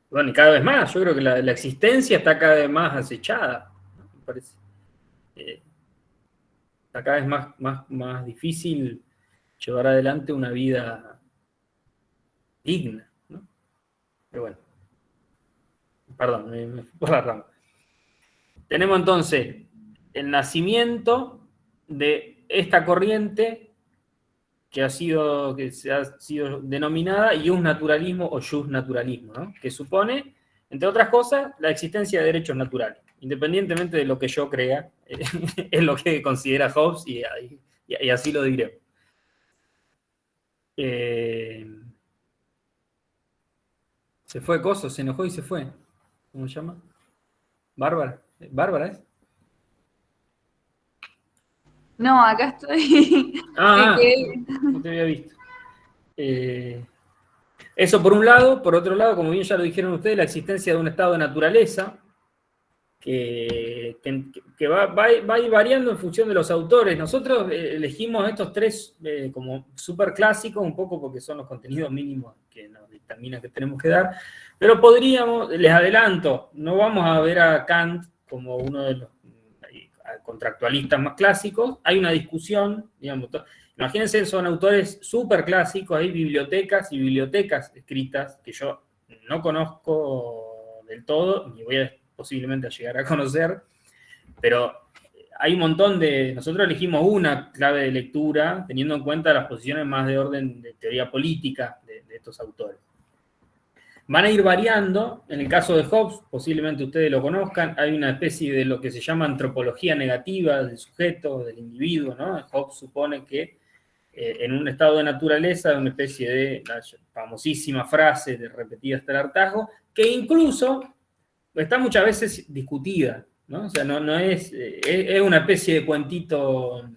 Bueno, y cada vez más, yo creo que la existencia está cada vez más acechada, ¿no? Me parece. Está cada vez más difícil llevar adelante una vida digna, ¿no? Pero bueno, perdón, me fui por la rama. Tenemos entonces el nacimiento de esta corriente que se ha sido denominada naturalismo o justnaturalismo, ¿no? Que supone, entre otras cosas, la existencia de derechos naturales, independientemente de lo que yo crea, es lo que considera Hobbes y así lo diré. Se fue Coso, se enojó y se fue. ¿Cómo se llama? Bárbara. ¿Bárbara es? No, acá estoy. No te había visto. Eso por un lado. Por otro lado, como bien ya lo dijeron ustedes, la existencia de un estado de naturaleza que va a ir variando en función de los autores. Nosotros elegimos estos tres como súper clásicos, un poco porque son los contenidos mínimos que nos dictamina que tenemos que dar, pero podríamos, les adelanto, no vamos a ver a Kant como uno de los contractualistas más clásicos. Hay una discusión, digamos, imagínense, son autores súper clásicos, hay bibliotecas y bibliotecas escritas que yo no conozco del todo, ni voy a posiblemente a llegar a conocer, pero hay un montón nosotros elegimos una clave de lectura teniendo en cuenta las posiciones más de orden de teoría política de estos autores. Van a ir variando. En el caso de Hobbes, posiblemente ustedes lo conozcan, hay una especie de lo que se llama antropología negativa del sujeto, del individuo, ¿no? Hobbes supone que en un estado de naturaleza, una especie de la famosísima frase de repetida hasta el hartazgo, que incluso está muchas veces discutida, ¿no? O sea, no es una especie de cuentito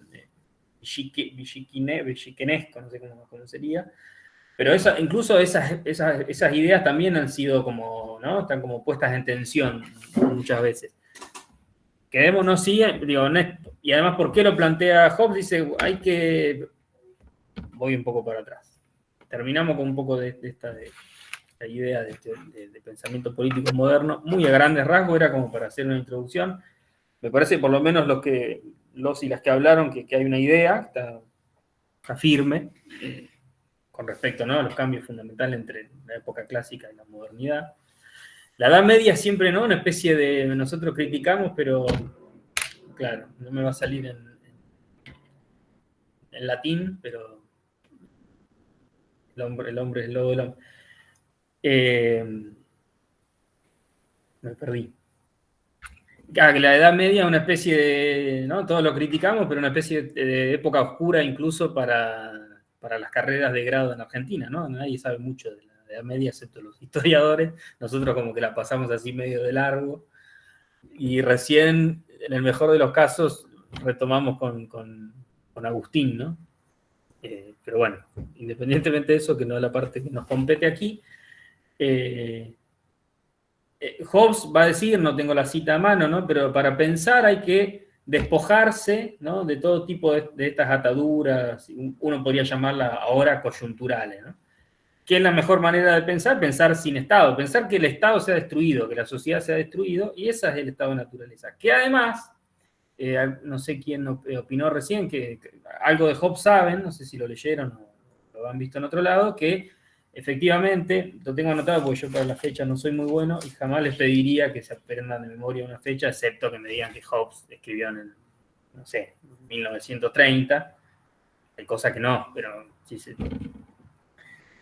villiquinesco, no sé cómo sería, pero incluso esas ideas también han sido como, ¿no? Están como puestas en tensión muchas veces. Quedémonos, sí, digo, y además, ¿por qué lo plantea Hobbes? Dice, voy un poco para atrás. Terminamos con un poco de esta idea de pensamiento político moderno, muy a grandes rasgos, era como para hacer una introducción. Me parece, por lo menos los y las que hablaron, que hay una idea, está firme, con respecto, ¿no?, a los cambios fundamentales entre la época clásica y la modernidad. La Edad Media siempre, ¿no?, una especie de, nosotros criticamos, pero claro, no me va a salir en latín, pero el hombre es lobo del hombre. Me perdí. Claro, que la Edad Media es una especie de, ¿no? Todos lo criticamos, pero una especie de época oscura incluso para las carreras de grado en Argentina, ¿no? Nadie sabe mucho de la Edad Media, excepto los historiadores. Nosotros como que la pasamos así medio de largo. Y recién, en el mejor de los casos, retomamos con Agustín, ¿no? Pero bueno, independientemente de eso, que no es la parte que nos compete aquí, Hobbes va a decir, no tengo la cita a mano, ¿no? Pero para pensar hay que despojarse, ¿no? De todo tipo de estas ataduras, uno podría llamarlas ahora coyunturales, ¿no? ¿Qué es la mejor manera de pensar? Pensar sin Estado, pensar que el Estado se ha destruido, que la sociedad se ha destruido, y ese es el estado de naturaleza. Que además, no sé quién opinó recién, que algo de Hobbes saben, no sé si lo leyeron o lo han visto en otro lado, que efectivamente, lo tengo anotado porque yo para la fecha no soy muy bueno y jamás les pediría que se aprendan de memoria una fecha, excepto que me digan que Hobbes escribió en el, no sé, 1930, hay cosas que no, pero sí se...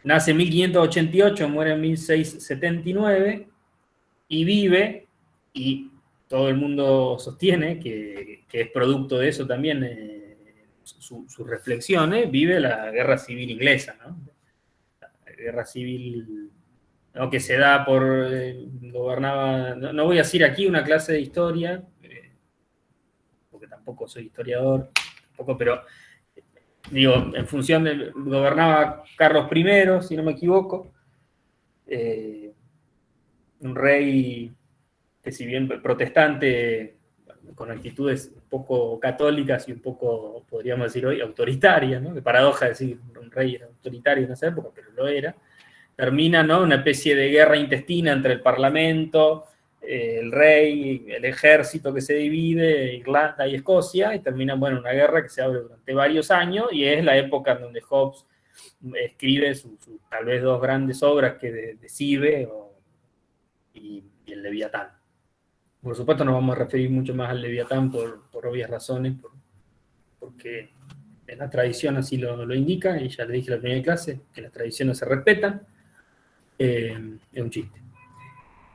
Nace en 1588, muere en 1679 y vive, y todo el mundo sostiene que es producto de eso también sus reflexiones, vive la Guerra Civil Inglesa, ¿no? La Guerra Civil, ¿no? Que se da por, gobernaba, no voy a decir aquí una clase de historia, porque tampoco soy historiador, tampoco, pero digo, en función de, gobernaba Carlos I, si no me equivoco, un rey que si bien protestante, con actitudes un poco católicas y un poco, podríamos decir hoy, autoritarias, ¿no? Que paradoja decir un rey era autoritario en esa época, pero lo era, termina, ¿no? Una especie de guerra intestina entre el parlamento, el rey, el ejército que se divide, Irlanda y Escocia, y termina, bueno, una guerra que se abre durante varios años, y es la época en donde Hobbes escribe tal vez dos grandes obras que de Cibe y el Leviatán. Por supuesto nos vamos a referir mucho más al Leviatán por obvias razones, porque en la tradición así lo indica, y ya le dije en la primera clase, que las tradiciones se respetan, es un chiste.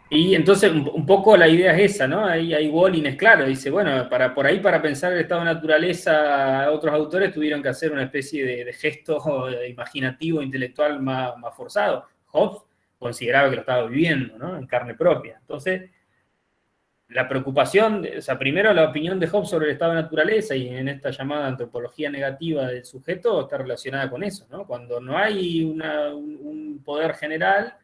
Y entonces un poco la idea es esa, ¿no? Ahí Walling es claro, dice, bueno, por ahí para pensar el estado de naturaleza, otros autores tuvieron que hacer una especie de gesto imaginativo, intelectual más forzado. Hobbes consideraba que lo estaba viviendo, ¿no? En carne propia. Entonces, la preocupación, o sea, primero la opinión de Hobbes sobre el estado de naturaleza y en esta llamada antropología negativa del sujeto está relacionada con eso, ¿no? Cuando no hay un poder general,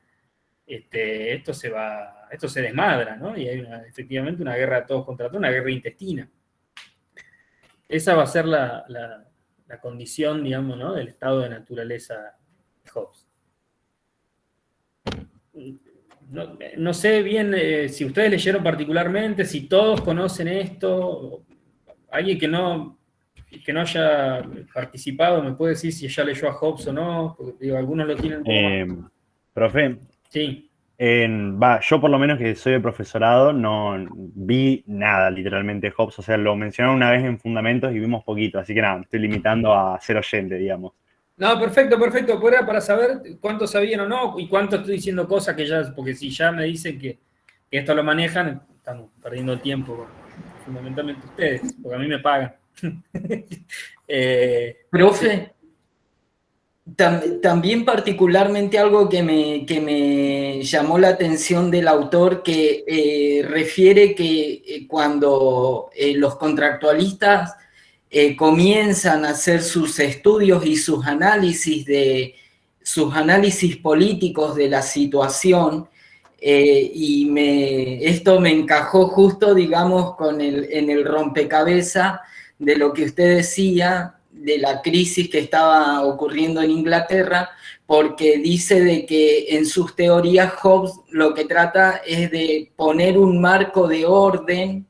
esto se desmadra, ¿no? Y hay efectivamente una guerra de todos contra todos, una guerra intestina. Esa va a ser la condición, digamos, ¿no? Del estado de naturaleza de Hobbes. No sé bien si ustedes leyeron particularmente, si todos conocen esto, alguien que no haya participado, ¿me puede decir si ya leyó a Hobbes o no? Porque digo, algunos lo tienen como... Profe, Sí. Yo por lo menos que soy de profesorado no vi nada literalmente de Hobbes, o sea, lo mencionaron una vez en Fundamentos y vimos poquito, así que nada, me estoy limitando a ser oyente, digamos. No, perfecto. Pues era para saber cuánto sabían o no, y cuánto estoy diciendo cosas que ya, porque si ya me dicen que esto lo manejan, estamos perdiendo el tiempo, fundamentalmente ustedes, porque a mí me pagan. Profe, también particularmente algo que me llamó la atención del autor, que refiere que cuando los contractualistas comienzan a hacer sus estudios y sus análisis políticos de la situación, esto me encajó justo, digamos, en el rompecabezas de lo que usted decía, de la crisis que estaba ocurriendo en Inglaterra, porque dice de que en sus teorías Hobbes lo que trata es de poner un marco de orden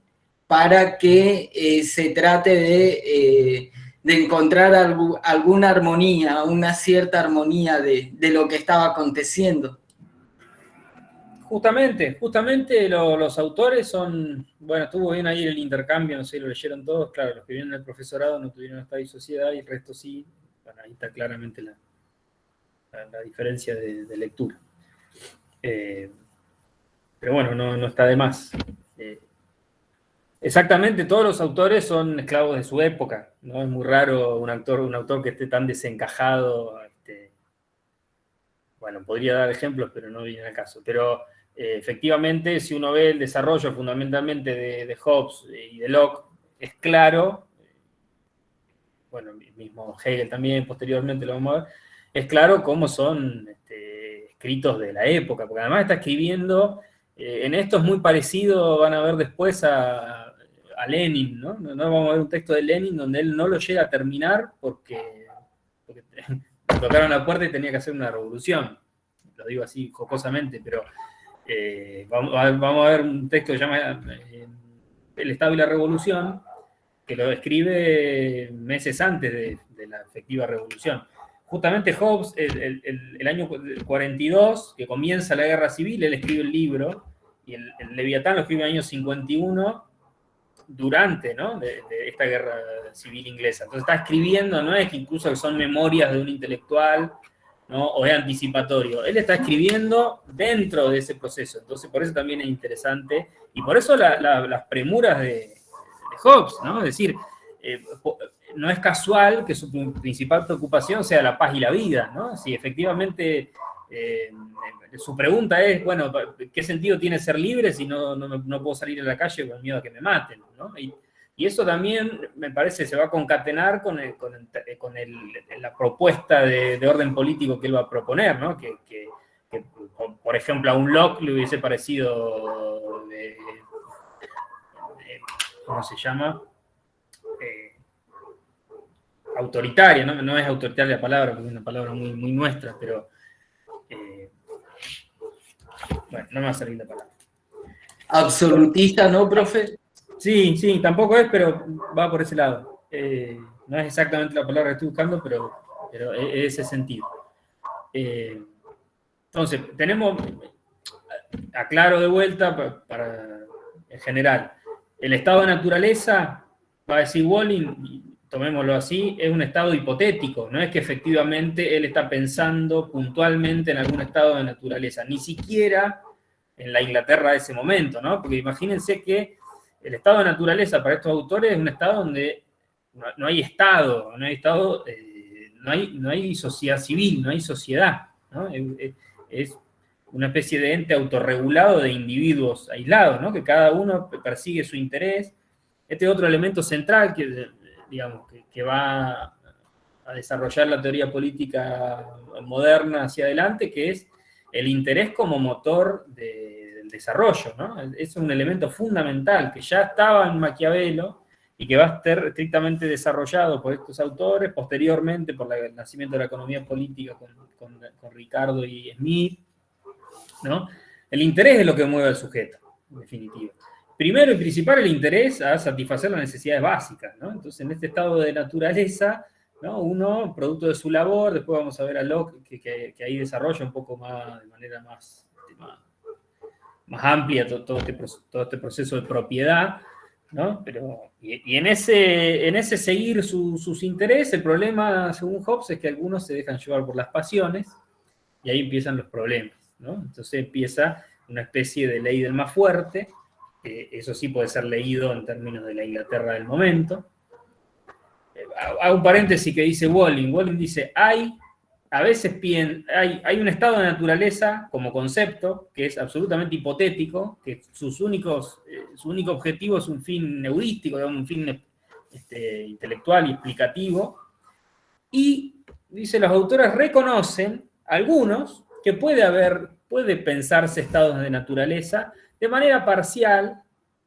para que se trate de encontrar alguna armonía, una cierta armonía de lo que estaba aconteciendo. Justamente los autores son, bueno, estuvo bien ahí el intercambio, no sé si lo leyeron todos, claro, los que vienen del profesorado no tuvieron Estado y Sociedad y el resto sí, bueno, ahí está claramente la diferencia de lectura. Pero bueno, no está de más. Exactamente, todos los autores son esclavos de su época, ¿no? Es muy raro un autor que esté tan desencajado. Bueno, podría dar ejemplos, pero no viene al caso. Pero efectivamente, si uno ve el desarrollo fundamentalmente de Hobbes y de Locke, es claro, bueno, mismo Hegel también, posteriormente lo vamos a ver, es claro cómo son escritos de la época, porque además está escribiendo, en esto es muy parecido, van a ver después a Lenin, ¿no? No vamos a ver un texto de Lenin donde él no lo llega a terminar porque tocaron la puerta y tenía que hacer una revolución. Lo digo así jocosamente, pero vamos a ver un texto que se llama El Estado y la Revolución, que lo escribe meses antes de la efectiva revolución. Justamente Hobbes, el año 42, que comienza la guerra civil, él escribe el libro, y el Leviatán lo escribe en el año 51, durante, ¿no?, de esta guerra civil inglesa. Entonces está escribiendo, no es que incluso son memorias de un intelectual, ¿no?, o es anticipatorio. Él está escribiendo dentro de ese proceso. Entonces por eso también es interesante, y por eso las premuras de Hobbes, ¿no? Es decir, no es casual que su principal preocupación sea la paz y la vida, ¿no? Si efectivamente su pregunta es, bueno, ¿qué sentido tiene ser libre si no puedo salir a la calle con miedo a que me maten, ¿no? Y eso también, me parece, se va a concatenar con la propuesta de orden político que él va a proponer, ¿no? Que por ejemplo, a un Locke le hubiese parecido, ¿cómo se llama? Autoritaria, ¿no? No es autoritaria la palabra, porque es una palabra muy, muy nuestra, pero bueno, no me va a salir la palabra. Absolutista, ¿no, profe? Sí, tampoco es, pero va por ese lado. No es exactamente la palabra que estoy buscando, pero es ese sentido. Entonces, aclaro de vuelta para en general, el estado de naturaleza, va a decir Walling, tomémoslo así, es un estado hipotético, no es que efectivamente él está pensando puntualmente en algún estado de naturaleza, ni siquiera en la Inglaterra de ese momento, ¿no? Porque imagínense que el estado de naturaleza para estos autores es un estado donde no hay Estado, no hay sociedad civil, no hay sociedad, ¿no? Es una especie de ente autorregulado de individuos aislados, ¿no? Que cada uno persigue su interés. Este es otro elemento central que va a desarrollar la teoría política moderna hacia adelante, que es el interés como motor del desarrollo, ¿no? Es un elemento fundamental que ya estaba en Maquiavelo y que va a estar estrictamente desarrollado por estos autores, posteriormente por el nacimiento de la economía política con Ricardo y Smith, ¿no? El interés es lo que mueve al sujeto, en definitiva. Primero y principal, el interés a satisfacer las necesidades básicas, ¿no? Entonces, en este estado de naturaleza, ¿no?, uno, producto de su labor, después vamos a ver a Locke, que ahí desarrolla un poco más, de manera más amplia todo este proceso de propiedad, ¿no? Y en ese seguir sus intereses, el problema, según Hobbes, es que algunos se dejan llevar por las pasiones, y ahí empiezan los problemas, ¿no? Entonces empieza una especie de ley del más fuerte, que eso sí puede ser leído en términos de la Inglaterra del momento. Hago un paréntesis que dice Walling. Walling dice, hay un estado de naturaleza como concepto que es absolutamente hipotético, que su único objetivo es un fin eudístico, un fin intelectual y explicativo, y dice, los autores reconocen, algunos, que puede pensarse estados de naturaleza de manera parcial,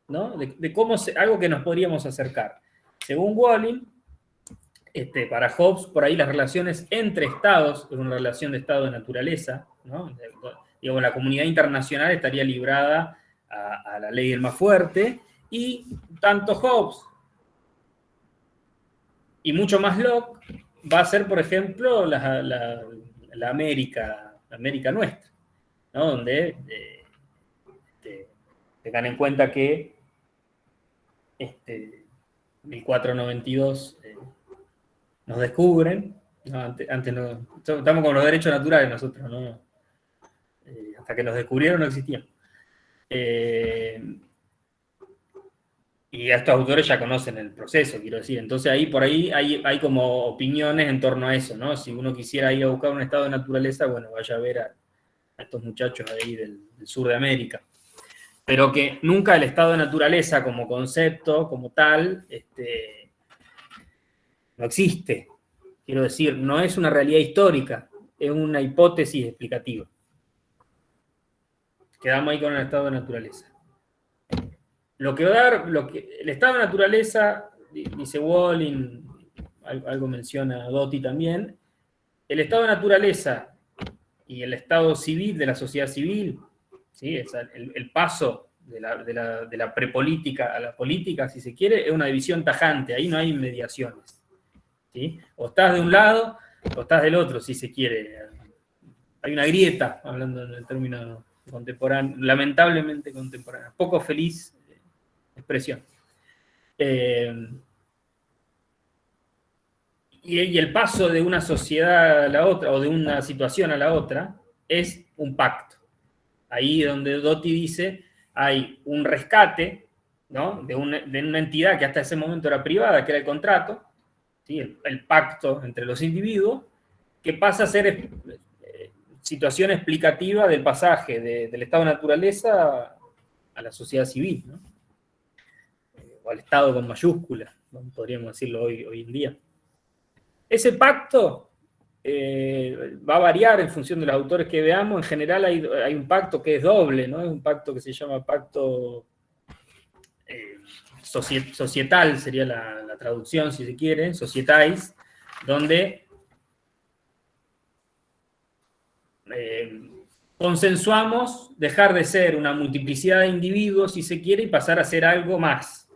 ¿no? De cómo algo que nos podríamos acercar. Según Walling, para Hobbes, por ahí las relaciones entre estados es una relación de estado de naturaleza, ¿no? Digamos, la comunidad internacional estaría librada a la ley del más fuerte, y tanto Hobbes y mucho más Locke va a ser, por ejemplo, la América nuestra, ¿no? Donde tengan en cuenta que 1492 nos descubren, ¿no? Antes no, estamos con los derechos naturales nosotros, ¿no? Hasta que nos descubrieron no existían. Y estos autores ya conocen el proceso, quiero decir. Entonces ahí por ahí hay como opiniones en torno a eso, ¿no? Si uno quisiera ir a buscar un estado de naturaleza, bueno, vaya a ver a estos muchachos ahí del sur de América. Pero que nunca el estado de naturaleza como concepto, como tal, no existe. Quiero decir, no es una realidad histórica, es una hipótesis explicativa. Quedamos ahí con el estado de naturaleza. El estado de naturaleza, dice Walling, algo menciona Doty también, el estado de naturaleza y el estado civil de la sociedad civil, ¿sí? El paso de la prepolítica a la política, si se quiere, es una división tajante, ahí no hay mediaciones, ¿sí? O estás de un lado o estás del otro, si se quiere. Hay una grieta, hablando en el término contemporáneo, lamentablemente contemporáneo, poco feliz expresión. Y el paso de una sociedad a la otra, o de una situación a la otra, es un pacto. Ahí donde Doty dice, hay un rescate, ¿no? de una entidad que hasta ese momento era privada, que era el contrato, ¿sí? el pacto entre los individuos, que pasa a ser situación explicativa del pasaje del estado de naturaleza a la sociedad civil, ¿no? O al Estado con mayúsculas, ¿no? Podríamos decirlo hoy en día. Ese pacto va a variar en función de los autores que veamos. En general hay un pacto que es doble, ¿no? Es un pacto que se llama pacto societal, sería la traducción, si se quiere, societais, donde consensuamos dejar de ser una multiplicidad de individuos, si se quiere, y pasar a ser algo más,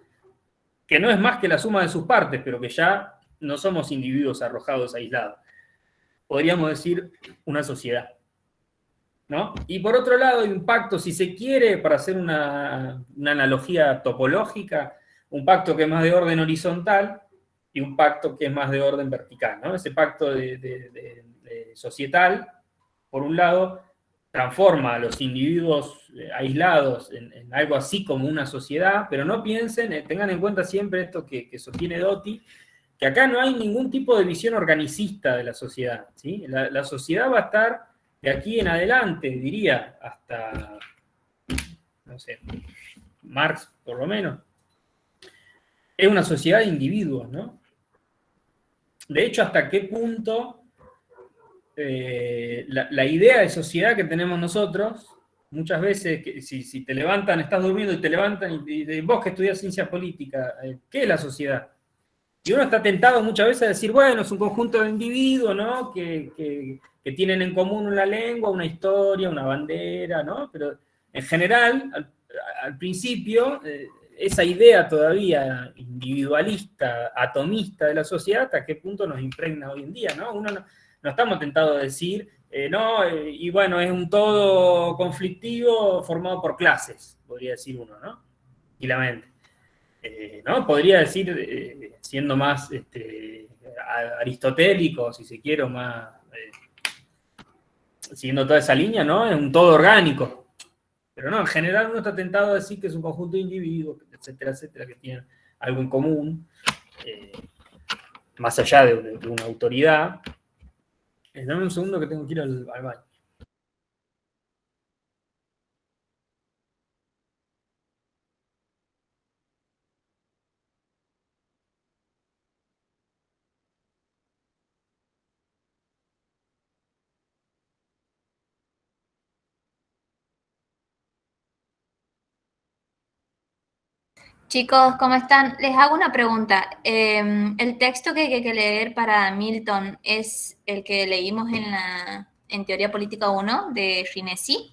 que no es más que la suma de sus partes, pero que ya no somos individuos arrojados, aislados. Podríamos decir una sociedad, ¿no? Y por otro lado hay un pacto, si se quiere, para hacer una analogía topológica, un pacto que es más de orden horizontal y un pacto que es más de orden vertical, ¿no? Ese pacto de societal, por un lado, transforma a los individuos aislados en algo así como una sociedad, pero no piensen, tengan en cuenta siempre esto que sostiene Doty, que acá no hay ningún tipo de visión organicista de la sociedad, ¿sí? La sociedad va a estar de aquí en adelante, diría, hasta, no sé, Marx por lo menos, es una sociedad de individuos, ¿no? De hecho, ¿hasta qué punto la idea de sociedad que tenemos nosotros, muchas veces, que si te levantan, estás durmiendo y te levantan y vos que estudias ciencia política, ¿qué es la sociedad? Y uno está tentado muchas veces a decir, bueno, es un conjunto de individuos, ¿no? Que tienen en común una lengua, una historia, una bandera, ¿no? Pero en general, al principio, esa idea todavía individualista, atomista de la sociedad, ¿hasta qué punto nos impregna hoy en día, ¿no? Uno no estamos tentados a decir, y bueno, es un todo conflictivo formado por clases, podría decir uno, ¿no? Tranquilamente. ¿No? Podría decir, siendo más aristotélico, si se quiere, o más siguiendo toda esa línea, ¿no? Es un todo orgánico. Pero no, en general uno está tentado a decir que es un conjunto de individuos, etcétera, etcétera, que tienen algo en común, más allá de una autoridad. Dame un segundo que tengo que ir al baño. Chicos, ¿cómo están? Les hago una pregunta. ¿El texto que hay que leer para Milton es el que leímos en Teoría Política 1 de Rinesi?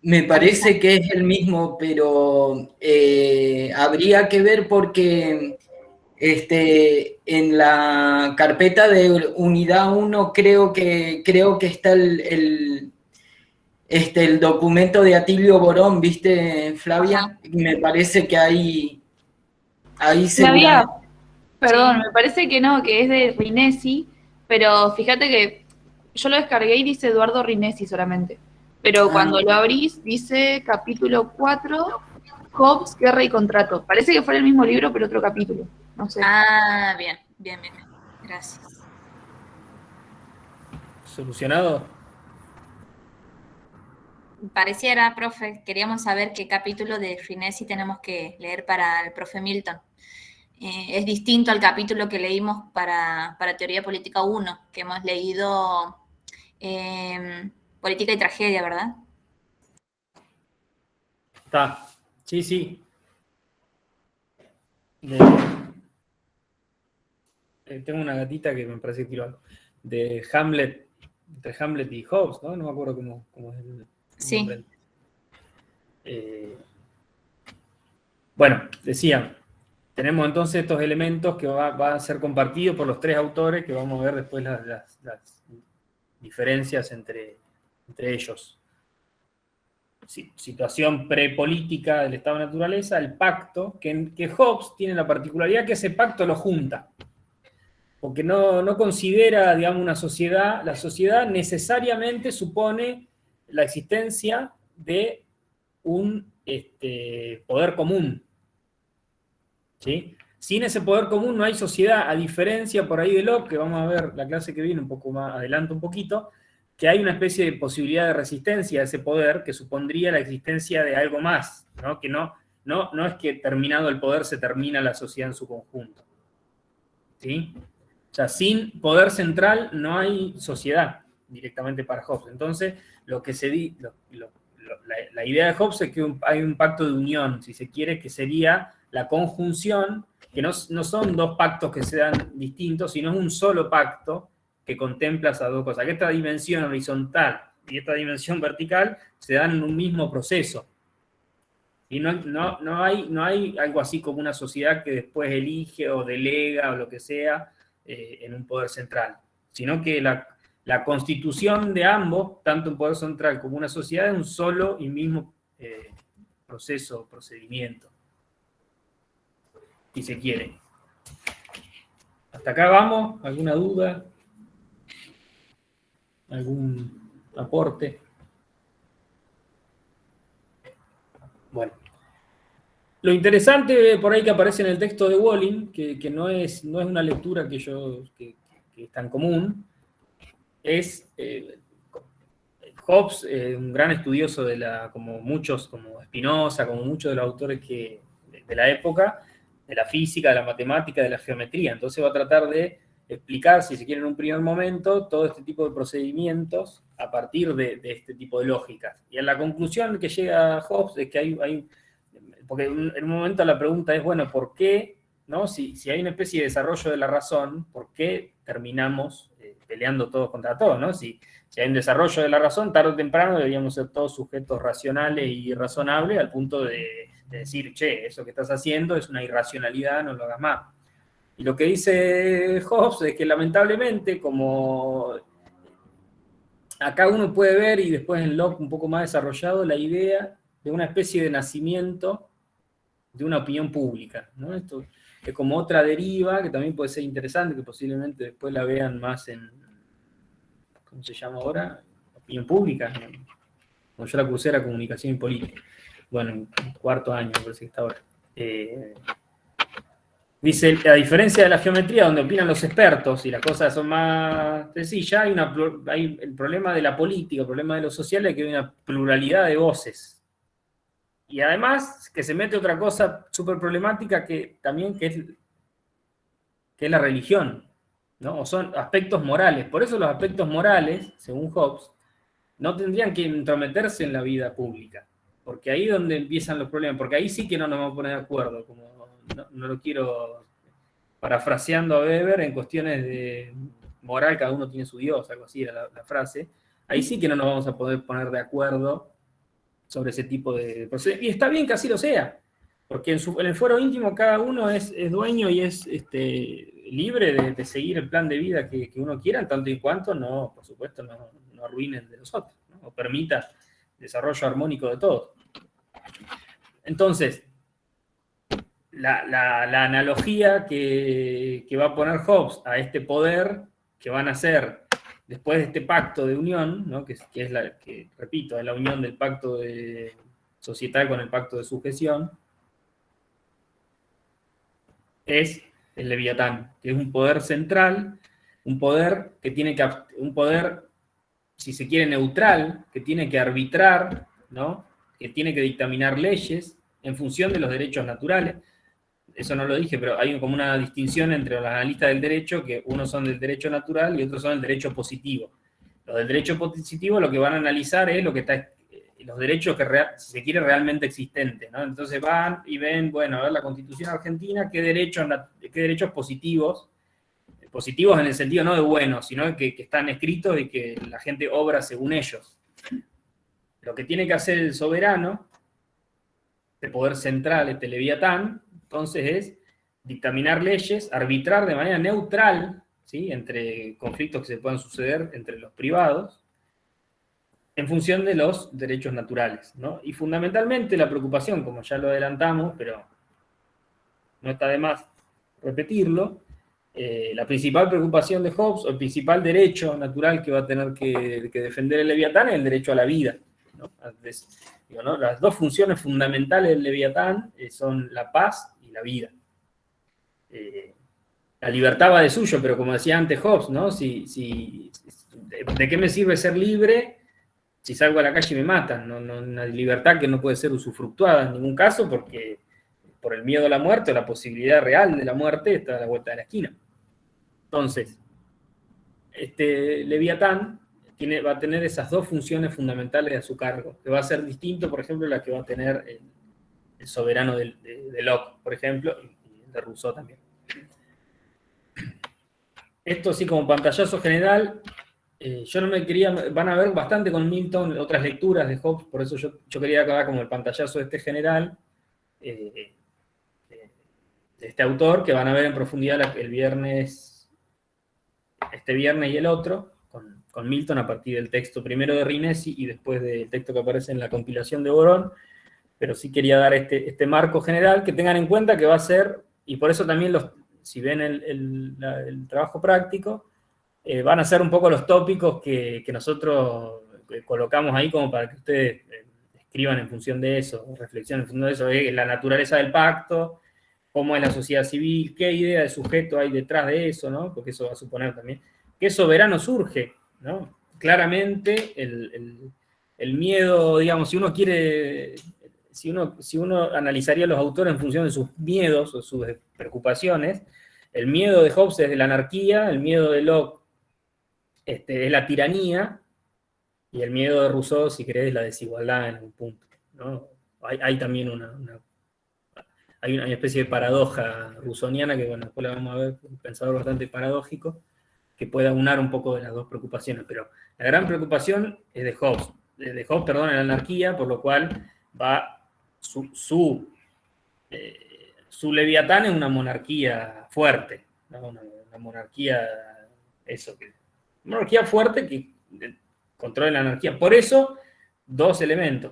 Me parece que es el mismo, pero habría que ver porque en la carpeta de unidad 1 creo que está el documento de Atilio Borón, ¿viste, Flavia? Ajá. Me parece que ahí Flavia, seguramente. perdón, Sí. me parece que no, que es de Rinesi, pero fíjate que yo lo descargué y dice Eduardo Rinesi solamente. Pero cuando lo abrís, dice capítulo 4, Hobbes, Guerra y Contrato. Parece que fue el mismo libro, pero otro capítulo. No sé. Ah, bien. Gracias. ¿Solucionado? Pareciera, profe, queríamos saber qué capítulo de Finesi tenemos que leer para el profe Milton. Es distinto al capítulo que leímos para Teoría Política 1, que hemos leído Política y Tragedia, ¿verdad? Está. Sí. Tengo una gatita que me parece que tiró algo. De Hamlet, entre Hamlet y Hobbes, ¿no? No me acuerdo cómo es el nombre. Bueno, decía, tenemos entonces estos elementos que van a ser compartidos por los tres autores, que vamos a ver después las diferencias entre ellos. Situación prepolítica del estado de naturaleza, el pacto, que Hobbes tiene la particularidad que ese pacto lo junta. Porque no considera, digamos, una sociedad, la sociedad necesariamente supone la existencia de un poder común. ¿Sí? Sin ese poder común no hay sociedad, a diferencia por ahí de Locke, que vamos a ver la clase que viene un poco más adelante un poquito, que hay una especie de posibilidad de resistencia a ese poder que supondría la existencia de algo más, ¿no? Que no es que terminado el poder se termina la sociedad en su conjunto. ¿Sí? O sea, sin poder central no hay sociedad directamente para Hobbes. Entonces, lo que la idea de Hobbes es que hay un pacto de unión, si se quiere, que sería la conjunción, que no son dos pactos que sean distintos, sino es un solo pacto que contempla esas dos cosas. Que esta dimensión horizontal y esta dimensión vertical se dan en un mismo proceso. Y no hay algo así como una sociedad que después elige o delega o lo que sea en un poder central, sino que la constitución de ambos, tanto un poder central como una sociedad, es un solo y mismo proceso, procedimiento, si se quiere. ¿Hasta acá vamos? ¿Alguna duda? ¿Algún aporte? Bueno. Lo interesante por ahí que aparece en el texto de Walling, que no es una lectura que es tan común, es Hobbes, un gran estudioso como muchos, como Spinoza, como muchos de los autores de la época, de la física, de la matemática, de la geometría. Entonces va a tratar de explicar, si se quiere en un primer momento, todo este tipo de procedimientos a partir de este tipo de lógicas. Y en la conclusión que llega Hobbes es que hay porque en un momento la pregunta es, bueno, ¿por qué, no? Si hay una especie de desarrollo de la razón, ¿por qué terminamos peleando todos contra todos, ¿no? Si hay un desarrollo de la razón, tarde o temprano deberíamos ser todos sujetos racionales y razonables al punto de decir, che, eso que estás haciendo es una irracionalidad, no lo hagas más. Y lo que dice Hobbes es que lamentablemente, como acá uno puede ver, y después en Locke un poco más desarrollado, la idea de una especie de nacimiento de una opinión pública, ¿no? Esto es como otra deriva que también puede ser interesante, que posiblemente después la vean más en, ¿cómo se llama ahora? Opinión pública, ¿no? Como yo la cursé era comunicación y política. Bueno, en cuarto año, me parece que está ahora. Dice, a diferencia de la geometría, donde opinan los expertos y las cosas son más sencillas, hay el problema de la política, el problema de lo social, es que hay una pluralidad de voces. Y además, que se mete otra cosa súper problemática que es la religión, ¿no? O son aspectos morales. Por eso los aspectos morales, según Hobbes, no tendrían que intrometerse en la vida pública. Porque ahí es donde empiezan los problemas. Porque ahí sí que no nos vamos a poner de acuerdo. Como no lo quiero parafraseando a Weber, en cuestiones de moral, cada uno tiene su Dios, algo así era la frase. Ahí sí que no nos vamos a poder poner de acuerdo sobre ese tipo de procesos. Y está bien que así lo sea, porque en el fuero íntimo cada uno es dueño y es libre de seguir el plan de vida que uno quiera, en tanto y cuanto por supuesto, no arruinen de los otros, ¿no? O permita el desarrollo armónico de todos. Entonces, la analogía que va a poner Hobbes a este poder que van a hacer después de este pacto de unión, ¿no? que es repito, es la unión del pacto de societal con el pacto de sujeción, es el Leviatán, que es un poder central, un poder que tiene que, un poder, si se quiere, neutral, que tiene que arbitrar, ¿no? Que tiene que dictaminar leyes en función de los derechos naturales. Eso no lo dije, pero hay como una distinción entre los analistas del derecho, que unos son del derecho natural y otros son del derecho positivo. Los del derecho positivo lo que van a analizar es lo que está, los derechos que si se quiere realmente existentes, ¿no? Entonces van y ven, bueno, a ver la Constitución argentina, qué derechos positivos en el sentido no de buenos, sino que están escritos y que la gente obra según ellos. Lo que tiene que hacer el soberano, el poder central, este Leviatán, entonces es dictaminar leyes, arbitrar de manera neutral, ¿sí?, entre conflictos que se puedan suceder entre los privados, en función de los derechos naturales, ¿no? Y fundamentalmente la preocupación, como ya lo adelantamos, pero no está de más repetirlo, la principal preocupación de Hobbes, o el principal derecho natural que va a tener que defender el Leviatán, es el derecho a la vida, ¿no? ¿no? Las dos funciones fundamentales del Leviatán son la paz y la vida. La libertad va de suyo, pero como decía antes Hobbes, ¿no? ¿De qué me sirve ser libre si salgo a la calle y me matan? Una libertad que no puede ser usufructuada en ningún caso, porque por el miedo a la muerte o la posibilidad real de la muerte está a la vuelta de la esquina. Entonces, este Leviatán va a tener esas dos funciones fundamentales a su cargo, que va a ser distinto, por ejemplo, a la que va a tener el soberano de Locke, por ejemplo, y de Rousseau también. Esto así como pantallazo general. Yo no me quería, van a ver bastante con Milton otras lecturas de Hobbes, por eso yo quería acabar como el pantallazo de este general, de este autor, que van a ver en profundidad este viernes y el otro, con Milton a partir del texto primero de Rinesi y después del texto que aparece en la compilación de Borón, pero sí quería dar este marco general, que tengan en cuenta que va a ser, y por eso también si ven el trabajo práctico, van a ser un poco los tópicos que nosotros colocamos ahí como para que ustedes escriban en función de eso, reflexionen en función de eso, la naturaleza del pacto, cómo es la sociedad civil, qué idea de sujeto hay detrás de eso, ¿no? Porque eso va a suponer también qué soberano surge, ¿no? Claramente el miedo, digamos, si uno analizaría a los autores en función de sus miedos o sus preocupaciones, el miedo de Hobbes es de la anarquía, el miedo de Locke es la tiranía, y el miedo de Rousseau, si querés, es la desigualdad en algún punto, ¿no? Hay también hay una especie de paradoja rousseauiana que, bueno, después la vamos a ver, un pensador bastante paradójico, que puede aunar un poco de las dos preocupaciones, pero la gran preocupación es de Hobbes, en la anarquía, por lo cual su Leviatán es una monarquía fuerte, ¿no? Una monarquía, monarquía fuerte que controla la anarquía. Por eso, dos elementos.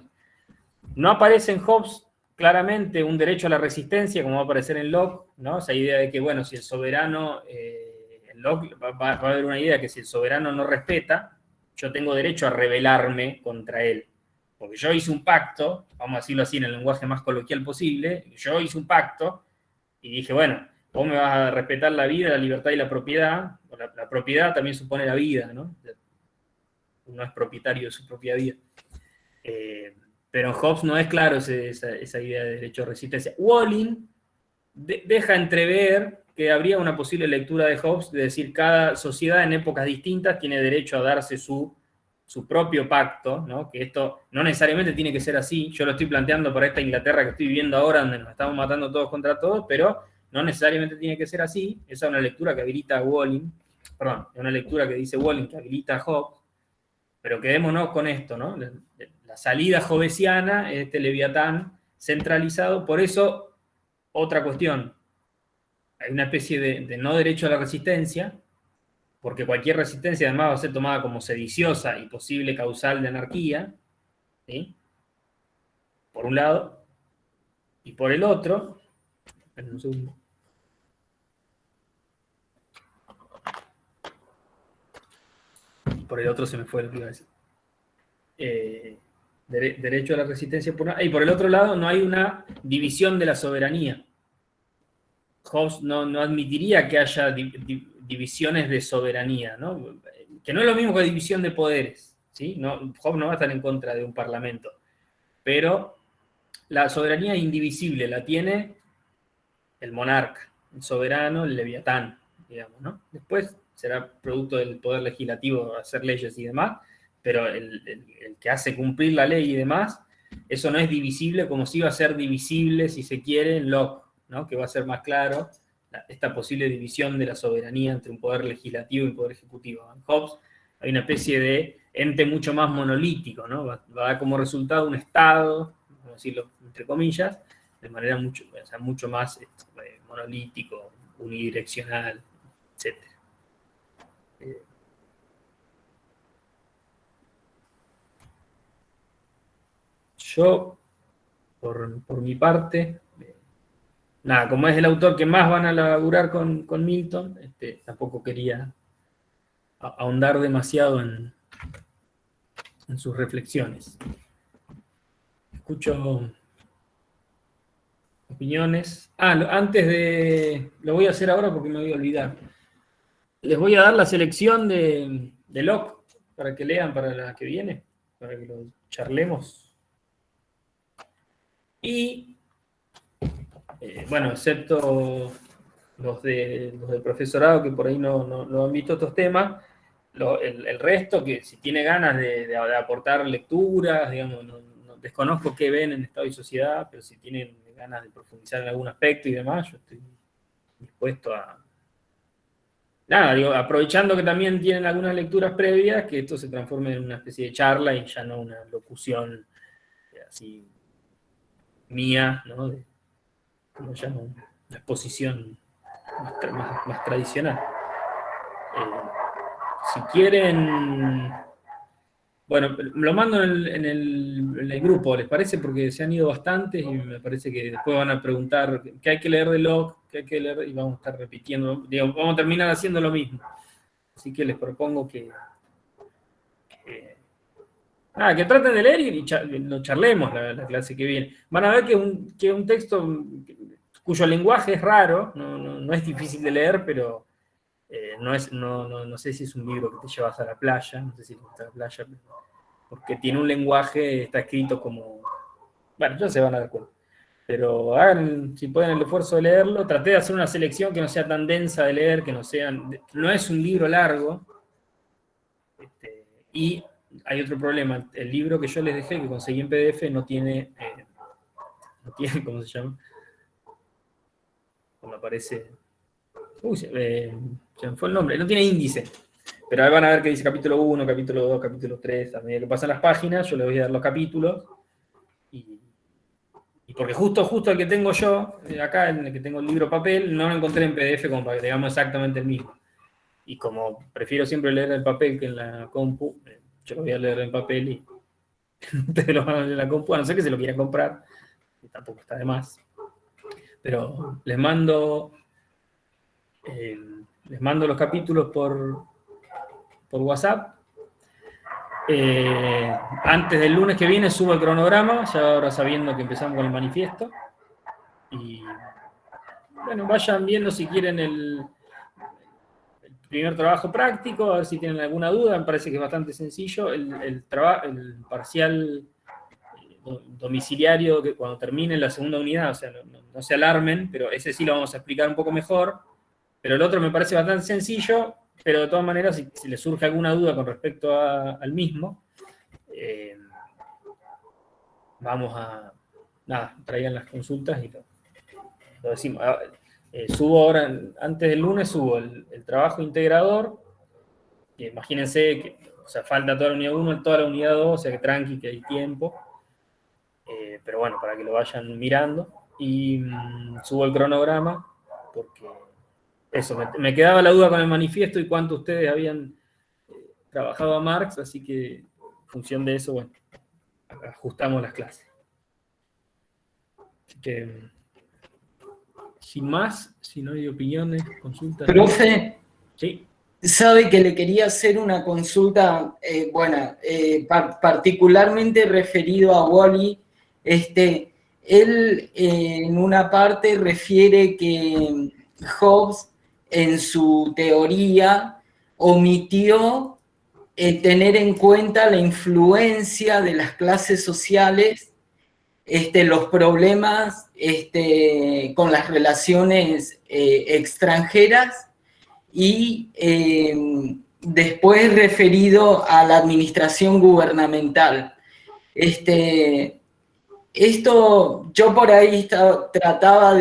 No aparece en Hobbes claramente un derecho a la resistencia, como va a aparecer en Locke, ¿no? Esa idea de que, bueno, si el soberano, en Locke va a haber una idea que si el soberano no respeta, yo tengo derecho a rebelarme contra él. Porque yo hice un pacto, vamos a decirlo así en el lenguaje más coloquial posible, yo hice un pacto y dije, bueno, vos me vas a respetar la vida, la libertad y la propiedad. La propiedad también supone la vida, ¿no? Uno es propietario de su propia vida. Pero en Hobbes no es claro esa idea de derecho a resistencia. Walling deja entrever que habría una posible lectura de Hobbes, de decir, cada sociedad en épocas distintas tiene derecho a darse su propio pacto, ¿no? Que esto no necesariamente tiene que ser así. Yo lo estoy planteando para esta Inglaterra que estoy viviendo ahora, donde nos estamos matando todos contra todos, pero no necesariamente tiene que ser así. Esa es una lectura que habilita a Walling, perdón, es una lectura que dice Walling que habilita a Hobbes, pero quedémonos con esto, ¿no? La salida hobbesiana es este Leviatán centralizado. Por eso, otra cuestión, hay una especie de no derecho a la resistencia, porque cualquier resistencia además va a ser tomada como sediciosa y posible causal de anarquía, ¿sí? Por un lado, y por el otro, esperen un segundo. Por el otro se me fue lo que iba a decir. Derecho a la resistencia y por el otro lado no hay una división de la soberanía. Hobbes no admitiría que haya divisiones de soberanía, ¿no? Que no es lo mismo que división de poderes, ¿sí? Hobbes no va a estar en contra de un parlamento, pero la soberanía indivisible la tiene el monarca, el soberano, el leviatán, digamos, ¿no? Después será producto del poder legislativo hacer leyes y demás, pero el que hace cumplir la ley y demás, eso no es divisible como si iba a ser divisible, si se quiere, en Locke, ¿no? Que va a ser más claro esta posible división de la soberanía entre un poder legislativo y un poder ejecutivo. En Hobbes hay una especie de ente mucho más monolítico, ¿no? Va a dar como resultado un Estado, vamos a decirlo entre comillas, de manera mucho más monolítico, unidireccional, etc. Yo, por mi parte, nada, como es el autor que más van a laburar con Milton, tampoco quería ahondar demasiado en sus reflexiones. Escucho opiniones. Lo voy a hacer ahora porque me voy a olvidar. Les voy a dar la selección de Locke para que lean para la que viene, para que lo charlemos. Y, bueno, excepto los del profesorado que por ahí no han visto estos temas, el resto, que si tiene ganas de aportar lecturas, digamos, desconozco qué ven en Estado y Sociedad, pero si tienen ganas de profundizar en algún aspecto y demás, yo estoy dispuesto a... Nada, digo, aprovechando que también tienen algunas lecturas previas, que esto se transforme en una especie de charla y ya no una locución así mía, ¿no? Como llamo, una exposición más tradicional. Si quieren... Bueno, lo mando en el grupo, ¿les parece? Porque se han ido bastantes y me parece que después van a preguntar qué hay que leer de Locke, qué hay que leer, y vamos a estar repitiendo, digamos, vamos a terminar haciendo lo mismo. Así que les propongo que traten de leer y lo charlemos la clase que viene. Van a ver que es un texto cuyo lenguaje es raro, no es difícil de leer, pero no sé si es un libro que te llevas a la playa, no sé si te gusta la playa, porque tiene un lenguaje, está escrito como... Bueno, ya se van a dar cuenta. Pero hagan, si pueden, el esfuerzo de leerlo. Traté de hacer una selección que no sea tan densa de leer, no es un libro largo. Y hay otro problema. El libro que yo les dejé, que conseguí en PDF, no tiene ¿cómo se llama? Cuando aparece... se me fue el nombre. No tiene índice. Pero ahí van a ver que dice capítulo 1, capítulo 2, capítulo 3. A medida que pasan las páginas, yo les voy a dar los capítulos. Y porque justo el que tengo yo, acá, en el que tengo el libro papel, no lo encontré en PDF como para que tengamos exactamente el mismo. Y como prefiero siempre leer el papel que en la compu, yo lo voy a leer en papel y ustedes lo van a leer en la compu, a no ser que se lo quieran comprar, que tampoco está de más. Pero les mando los capítulos por WhatsApp. Antes del lunes que viene subo el cronograma, ya ahora sabiendo que empezamos con el manifiesto. Y bueno, vayan viendo si quieren el primer trabajo práctico, a ver si tienen alguna duda. Me parece que es bastante sencillo. El parcial domiciliario, que cuando termine la segunda unidad, o sea, no se alarmen, pero ese sí lo vamos a explicar un poco mejor. Pero el otro me parece bastante sencillo. Pero de todas maneras, si les surge alguna duda con respecto al mismo, vamos a... Nada, traigan las consultas y lo decimos. Subo ahora, antes del lunes, subo el trabajo integrador. Que imagínense que falta toda la unidad 1, toda la unidad 2, o sea que tranqui, que hay tiempo. Pero bueno, para que lo vayan mirando. Y subo el cronograma, porque... Eso, me quedaba la duda con el manifiesto y cuánto ustedes habían trabajado a Marx, así que en función de eso, bueno, ajustamos las clases. Así que, sin más, si no hay opiniones, consultas... Profe, sí. Sabe que le quería hacer una consulta, particularmente referido a Wally. Él en una parte refiere que Hobbes en su teoría omitió tener en cuenta la influencia de las clases sociales, los problemas con las relaciones extranjeras y después referido a la administración gubernamental. Esto yo por ahí trataba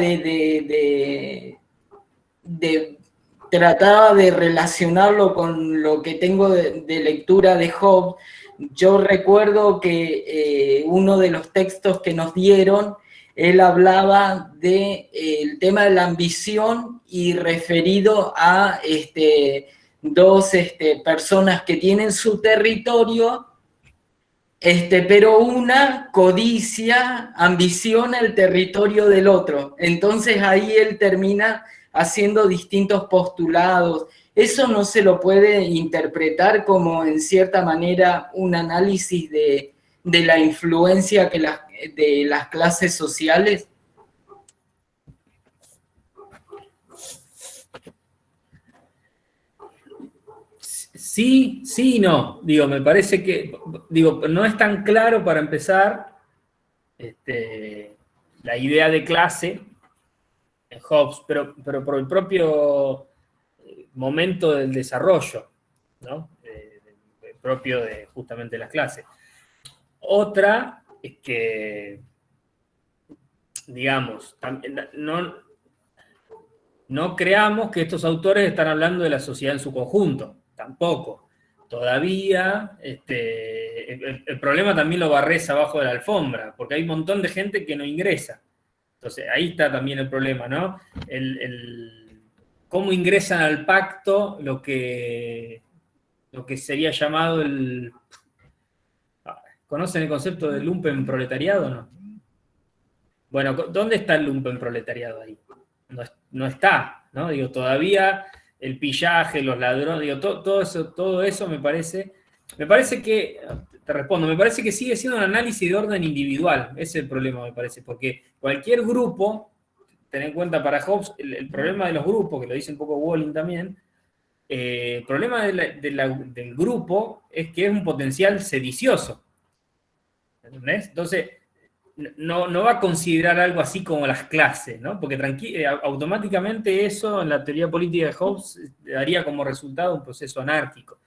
trataba de relacionarlo con lo que tengo de lectura de Hobbes. Yo recuerdo que uno de los textos que nos dieron, él hablaba del tema de la ambición y referido a dos personas que tienen su territorio, pero una codicia, ambiciona el territorio del otro. Entonces ahí él termina haciendo distintos postulados. Eso no se lo puede interpretar como, en cierta manera, un análisis de la influencia de las clases sociales. Sí, sí y no. Digo, me parece que, no es tan claro para empezar la idea de clase en Hobbes, pero por el propio momento del desarrollo, ¿no? Propio de justamente las clases. Otra es que, digamos, no creamos que estos autores están hablando de la sociedad en su conjunto, tampoco. Todavía, el problema también lo barres abajo de la alfombra, porque hay un montón de gente que no ingresa. Entonces, ahí está también el problema, ¿no? Cómo ingresan al pacto lo que sería llamado el... ¿Conocen el concepto del lumpenproletariado o no? Bueno, ¿dónde está el lumpenproletariado ahí? No está, ¿no? Digo, todavía el pillaje, los ladrones, digo, todo eso me parece que, te respondo, me parece que sigue siendo un análisis de orden individual. Ese es el problema, me parece, porque cualquier grupo, ten en cuenta para Hobbes, el problema de los grupos, que lo dice un poco Walling también, el problema del grupo es que es un potencial sedicioso. ¿Entendés? Entonces, no va a considerar algo así como las clases, ¿no? Porque automáticamente eso en la teoría política de Hobbes daría como resultado un proceso anárquico.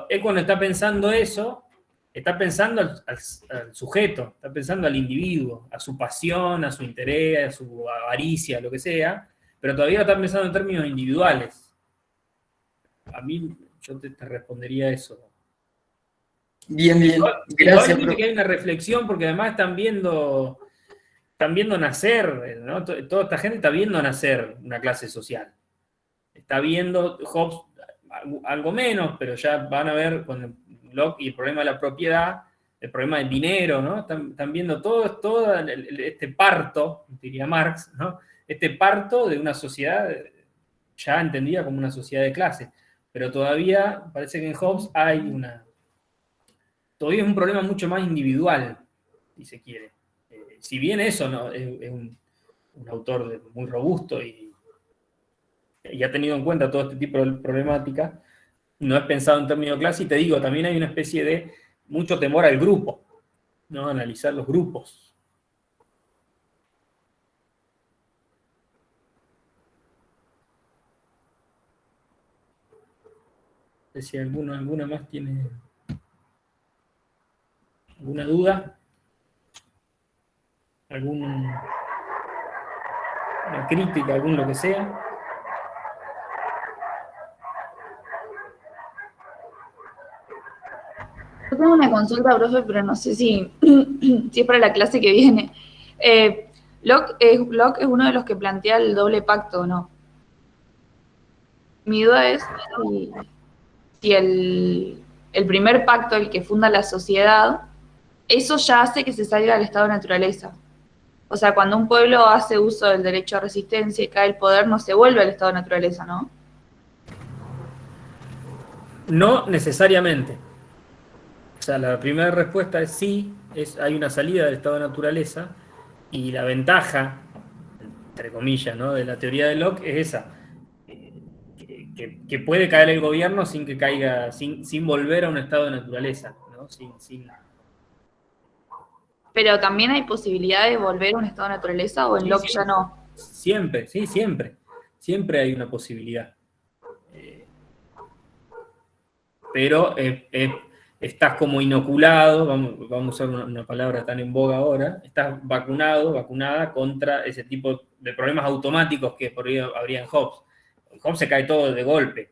Él cuando está pensando eso, está pensando al sujeto, está pensando al individuo, a su pasión, a su interés, a su avaricia, lo que sea, pero todavía está pensando en términos individuales. A mí, yo te respondería eso. Bien, gracias. Que hay una reflexión, porque además están viendo nacer, ¿no? Toda esta gente está viendo nacer una clase social. Está viendo, Hobbes algo menos, pero ya van a ver con Locke y el problema de la propiedad, el problema del dinero, ¿no? Están viendo todo este parto, diría Marx, ¿no? Este parto de una sociedad ya entendida como una sociedad de clase. Pero todavía parece que en Hobbes todavía es un problema mucho más individual, si se quiere. Si bien eso no es un autor muy robusto y ha tenido en cuenta todo este tipo de problemática, no es pensado en términos de clase, y te digo, también hay una especie de mucho temor al grupo, ¿no? Analizar los grupos. No sé si alguna más tiene alguna duda, alguna crítica, algún lo que sea. Yo tengo una consulta, profe, pero no sé si es para la clase que viene. Locke es uno de los que plantea el doble pacto, ¿o no? Mi duda es si el primer pacto, el que funda la sociedad, eso ya hace que se salga del estado de naturaleza. O sea, cuando un pueblo hace uso del derecho a resistencia y cae el poder, no se vuelve al estado de naturaleza, ¿no? No necesariamente. O sea, la primera respuesta es sí, hay una salida del estado de naturaleza, y la ventaja, entre comillas, ¿no? De la teoría de Locke es esa. Que puede caer el gobierno sin que caiga, sin volver a un estado de naturaleza, ¿no? Pero también hay posibilidad de volver a un estado de naturaleza, o en Locke ya no. Siempre, sí, siempre. Siempre hay una posibilidad. Pero estás como inoculado, vamos a usar una palabra tan en boga ahora, estás vacunada contra ese tipo de problemas automáticos que por ahí habría en Hobbes. En Hobbes se cae todo de golpe.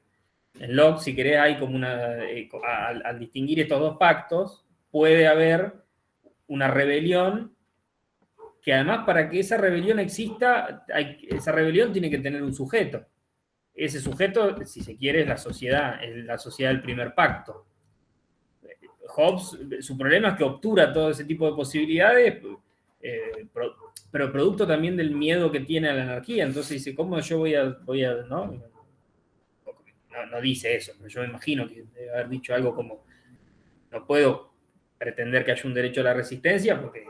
En Locke, si querés, hay como al distinguir estos dos pactos, puede haber una rebelión, que además para que esa rebelión exista, esa rebelión tiene que tener un sujeto. Ese sujeto, si se quiere, es la sociedad del primer pacto. Hobbes, su problema es que obtura todo ese tipo de posibilidades, pero producto también del miedo que tiene a la anarquía. Entonces dice, ¿cómo yo voy a ¿no? No dice eso, pero yo me imagino que debe haber dicho algo como, no puedo pretender que haya un derecho a la resistencia porque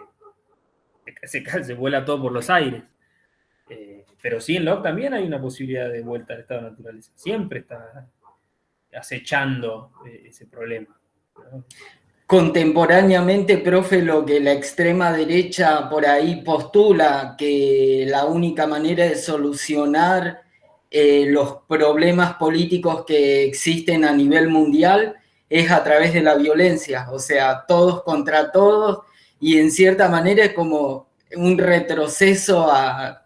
se vuela todo por los aires. Pero sí, en Locke también hay una posibilidad de vuelta al estado de naturaleza. Siempre está acechando ese problema, ¿no? Contemporáneamente, profe, lo que la extrema derecha por ahí postula, que la única manera de solucionar los problemas políticos que existen a nivel mundial es a través de la violencia, o sea, todos contra todos, y en cierta manera es como un retroceso a,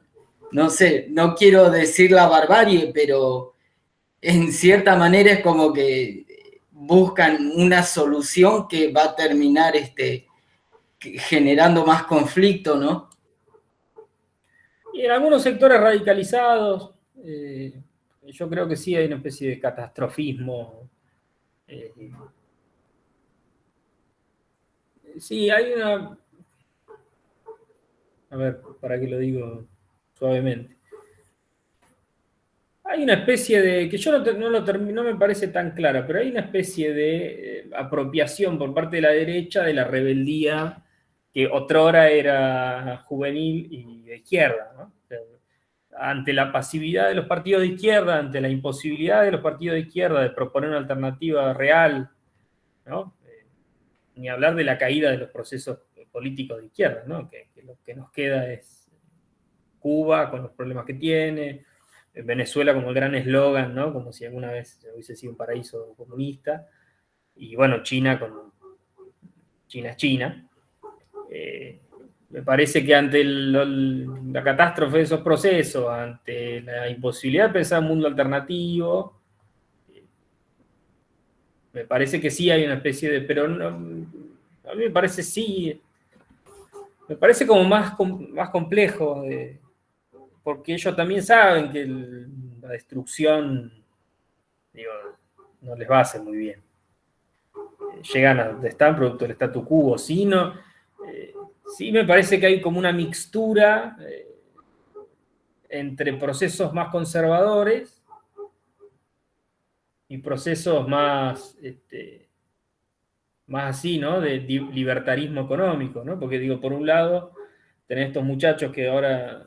no sé, no quiero decir la barbarie, pero en cierta manera es como que buscan una solución que va a terminar generando más conflicto, ¿no? Y en algunos sectores radicalizados, yo creo que sí hay una especie de catastrofismo. Sí, hay una... A ver, ¿para qué lo digo suavemente? Hay una especie de, que yo no me parece tan clara, pero hay una especie de apropiación por parte de la derecha de la rebeldía que otrora era juvenil y de izquierda, ¿no? O sea, ante la pasividad de los partidos de izquierda, ante la imposibilidad de los partidos de izquierda de proponer una alternativa real, ¿no? Ni hablar de la caída de los procesos políticos de izquierda, ¿no? Que lo que nos queda es Cuba con los problemas que tiene, Venezuela como el gran eslogan, ¿no? Como si alguna vez hubiese sido un paraíso comunista, y bueno, China con China es China. Me parece que ante la catástrofe de esos procesos, ante la imposibilidad de pensar un mundo alternativo, me parece que sí hay una especie de, pero no, a mí me parece sí, me parece como más complejo, porque ellos también saben que la destrucción, digo, no les va a hacer muy bien. Llegan a donde están producto del statu quo, sí, no, sí me parece que hay como una mixtura entre procesos más conservadores y procesos más, más así, ¿no? De libertarismo económico, ¿no? Porque digo, por un lado, tenés estos muchachos que ahora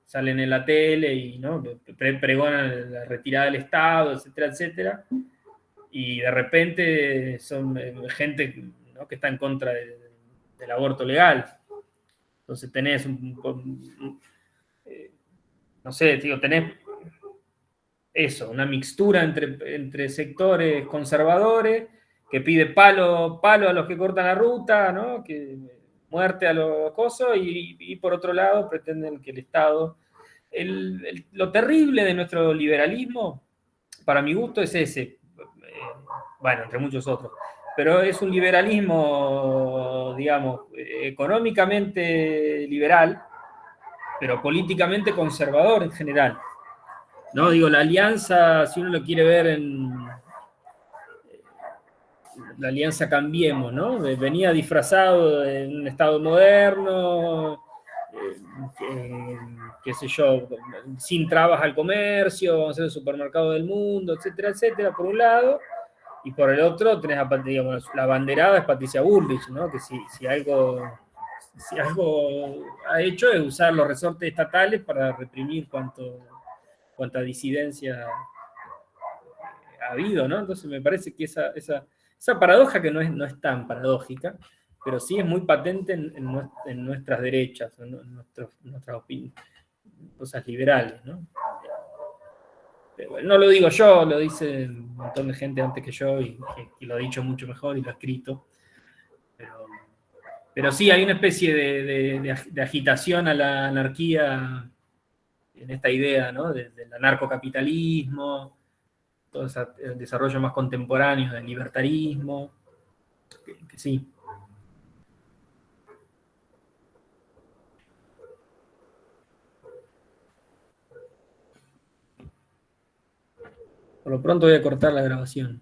salen en la tele y, ¿no? Pregonan la retirada del Estado, etcétera, etcétera, y de repente son gente, ¿no? Que está en contra del aborto legal. Entonces tenés no sé, digo, tenés eso, una mixtura entre sectores conservadores que pide palo a los que cortan la ruta, ¿no? Que muerte a los cosos, y por otro lado pretenden que el Estado... lo terrible de nuestro liberalismo, para mi gusto, es ese, bueno, entre muchos otros, pero es un liberalismo, digamos, económicamente liberal, pero políticamente conservador en general. No, digo, la alianza, si uno lo quiere ver en la alianza Cambiemos, ¿no? Venía disfrazado en un Estado moderno, qué sé yo, sin trabas al comercio, vamos a ser el supermercado del mundo, etcétera, etcétera, por un lado, y por el otro tenés, digamos, la banderada es Patricia Bullrich, ¿no? Que si algo si algo ha hecho es usar los resortes estatales para reprimir cuanta disidencia ha habido, ¿no? Entonces me parece que esa paradoja, que no es tan paradójica, pero sí es muy patente en nuestras derechas, en nuestras opiniones, cosas liberales, ¿no? Pero bueno, no lo digo yo, lo dice un montón de gente antes que yo, y lo ha dicho mucho mejor y lo ha escrito. Pero sí, hay una especie de agitación a la anarquía en esta idea, ¿no? Del anarcocapitalismo, todo el desarrollo más contemporáneo del libertarismo, que sí. Por lo pronto voy a cortar la grabación.